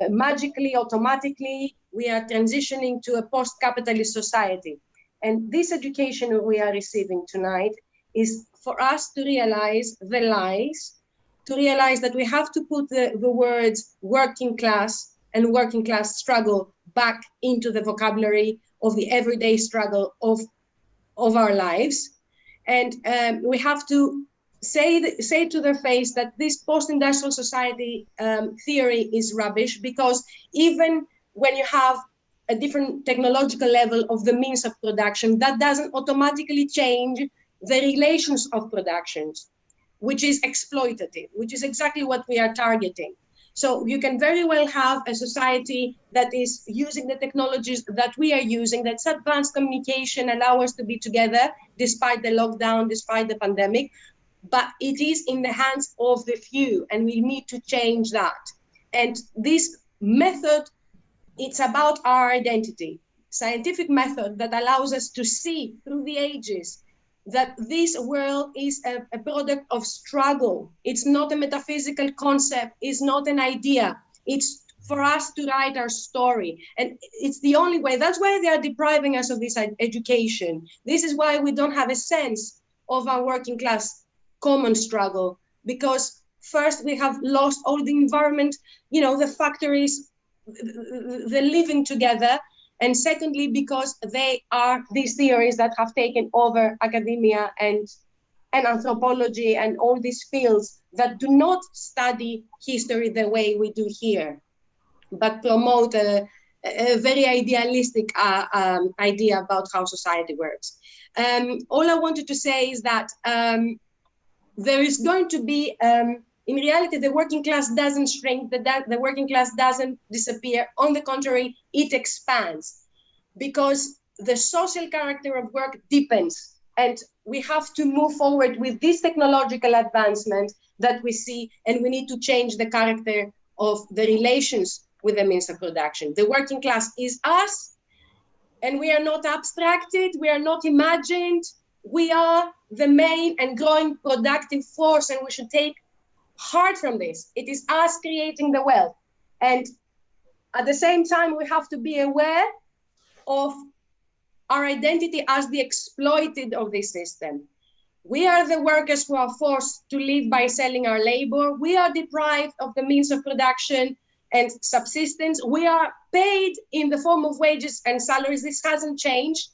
magically, automatically, we are transitioning to a post-capitalist society. And this education we are receiving tonight is for us to realize the lies, to realize that we have to put the words working class and working class struggle back into the vocabulary of the everyday struggle of our lives. And we have to say to their face that this post-industrial society theory is rubbish, because even when you have a different technological level of the means of production, that doesn't automatically change the relations of productions, which is exploitative, which is exactly what we are targeting. So you can very well have a society that is using the technologies that we are using, that's advanced communication, allow us to be together despite the lockdown, despite the pandemic, but it is in the hands of the few, and we need to change that. And this method, it's about our identity, scientific method that allows us to see through the ages that this world is a product of struggle. It's not a metaphysical concept, it's not an idea. It's for us to write our story. And it's the only way. That's why they are depriving us of this education. This is why we don't have a sense of our working class common struggle, because first we have lost all the environment, you know, the factories, the living together. And secondly, because they are these theories that have taken over academia and anthropology and all these fields that do not study history the way we do here, but promote a very idealistic idea about how society works. All I wanted to say is that there is going to be, in reality, the working class doesn't shrink, the working class doesn't disappear. On the contrary, it expands because the social character of work deepens. And we have to move forward with this technological advancement that we see, and we need to change the character of the relations with the means of production. The working class is us, and we are not abstracted, we are not imagined, we are the main and growing productive force, and we should take heart from this. It is us creating the wealth. And at the same time, we have to be aware of our identity as the exploited of this system. We are the workers who are forced to live by selling our labor. We are deprived of the means of production and subsistence. We are paid in the form of wages and salaries. This hasn't changed.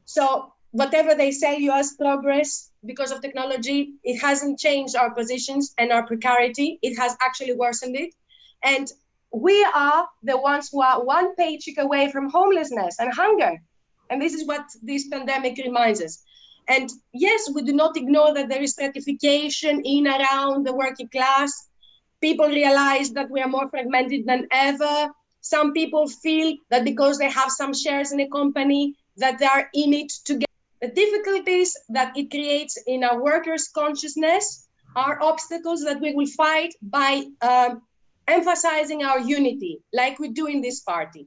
So whatever they sell you as progress because of technology, it hasn't changed our positions and our precarity. It has actually worsened it. And we are the ones who are one paycheck away from homelessness and hunger. And this is what this pandemic reminds us. And yes, we do not ignore that there is stratification in around the working class. People realize that we are more fragmented than ever. Some people feel that because they have some shares in a company, that they are in it together. The difficulties that it creates in our workers' consciousness are obstacles that we will fight by emphasizing our unity, like we do in this party.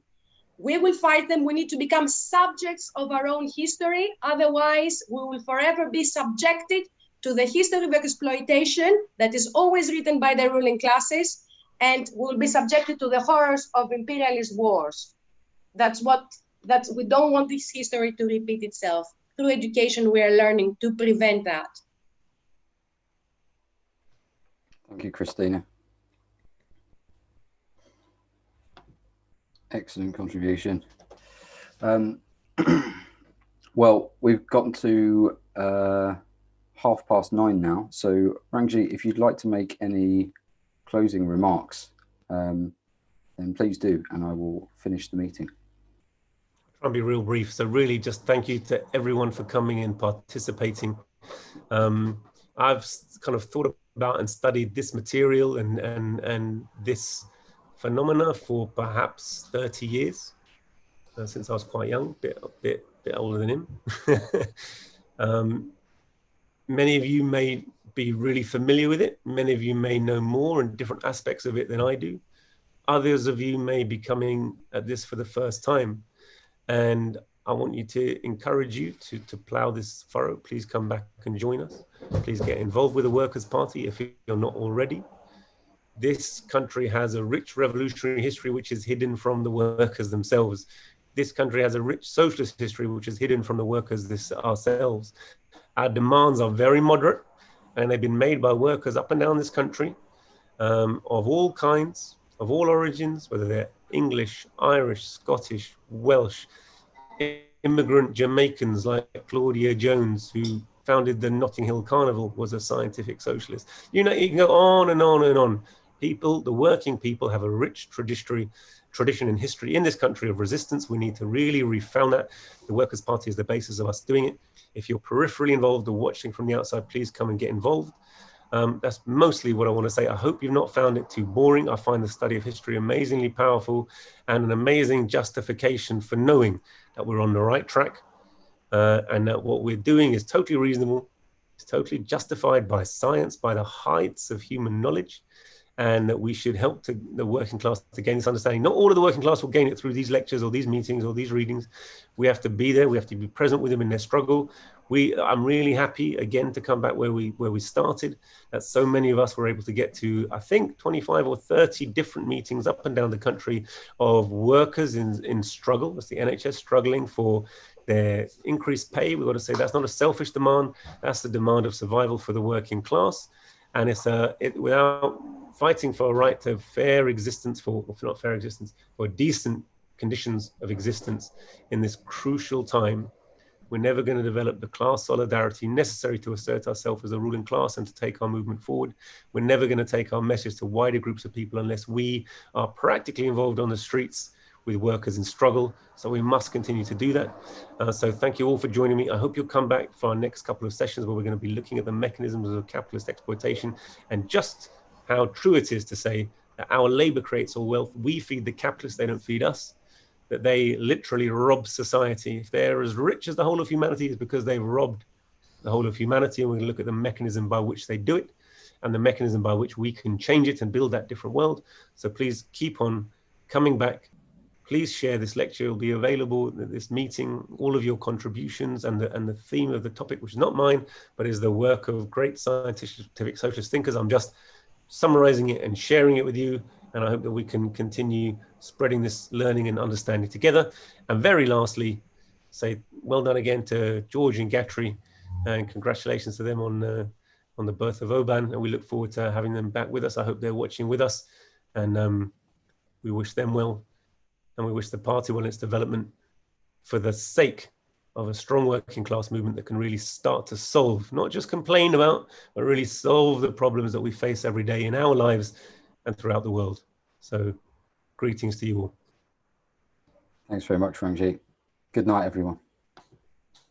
We will fight them. We need to become subjects of our own history. Otherwise, we will forever be subjected to the history of exploitation that is always written by the ruling classes, and we will be subjected to the horrors of imperialist wars. We don't want this history to repeat itself. Through education, we are learning to prevent that. Thank you, Christina. Excellent contribution. Well, we've gotten to 9:30 now. So, Ranjeet, if you'd like to make any closing remarks, then please do, and I will finish the meeting. I'll try and be real brief. So really just thank you to everyone for coming and participating. I've kind of thought about and studied this material and this phenomena for perhaps 30 years, since I was quite young, bit older than him. Many of you may be really familiar with it. Many of you may know more and different aspects of it than I do. Others of you may be coming at this for the first time. And I want you to encourage you to plow this furrow. Please come back and join us. Please get involved with the Workers' Party if you're not already. This country has a rich revolutionary history which is hidden from the workers themselves. This country has a rich socialist history which is hidden from the workers ourselves. Our demands are very moderate, and they've been made by workers up and down this country, of all kinds, of all origins, whether they're English, Irish, Scottish, Welsh, immigrant Jamaicans like Claudia Jones, who founded the Notting Hill Carnival, was a scientific socialist. You know, you can go on and on and on. People, the working people, have a rich tradition and history in this country of resistance. We need to really refound that. The Workers' Party is the basis of us doing it. If you're peripherally involved or watching from the outside, please come and get involved. That's mostly what I want to say. I hope you've not found it too boring. I find the study of history amazingly powerful and an amazing justification for knowing that we're on the right track, and that what we're doing is totally reasonable. It's totally justified by science, by the heights of human knowledge, and that we should help the working class to gain this understanding. Not all of the working class will gain it through these lectures or these meetings or these readings. We have to be there. We have to be present with them in their struggle. I'm really happy again to come back where we started, that so many of us were able to get to, I think, 25 or 30 different meetings up and down the country of workers in struggle. That's the NHS struggling for their increased pay. We've got to say that's not a selfish demand. That's the demand of survival for the working class. And it's without fighting for a right to fair existence, for not fair existence, for decent conditions of existence in this crucial time, we're never going to develop the class solidarity necessary to assert ourselves as a ruling class and to take our movement forward. We're never going to take our message to wider groups of people unless we are practically involved on the streets with workers in struggle. So we must continue to do that. So thank you all for joining me. I hope you'll come back for our next couple of sessions where we're going to be looking at the mechanisms of capitalist exploitation and just how true it is to say that our labor creates all wealth. We feed the capitalists, they don't feed us. That they literally rob society. If they're as rich as the whole of humanity, it's because they've robbed the whole of humanity. And we're going to look at the mechanism by which they do it and the mechanism by which we can change it and build that different world. So please keep on coming back. Please share this lecture. It will be available at this meeting, all of your contributions and the theme of the topic, which is not mine, but is the work of great scientific socialist thinkers. I'm just summarizing it and sharing it with you. And I hope that we can continue spreading this learning and understanding together. And very lastly, say well done again to George and Gatry, and congratulations to them on the birth of Oban. And we look forward to having them back with us. I hope they're watching with us, and we wish them well, and we wish the party well in its development for the sake of a strong working class movement that can really start to solve, not just complain about, but really solve the problems that we face every day in our lives and throughout the world. So greetings to you all. Thanks very much, Ranjeet. Good night, everyone.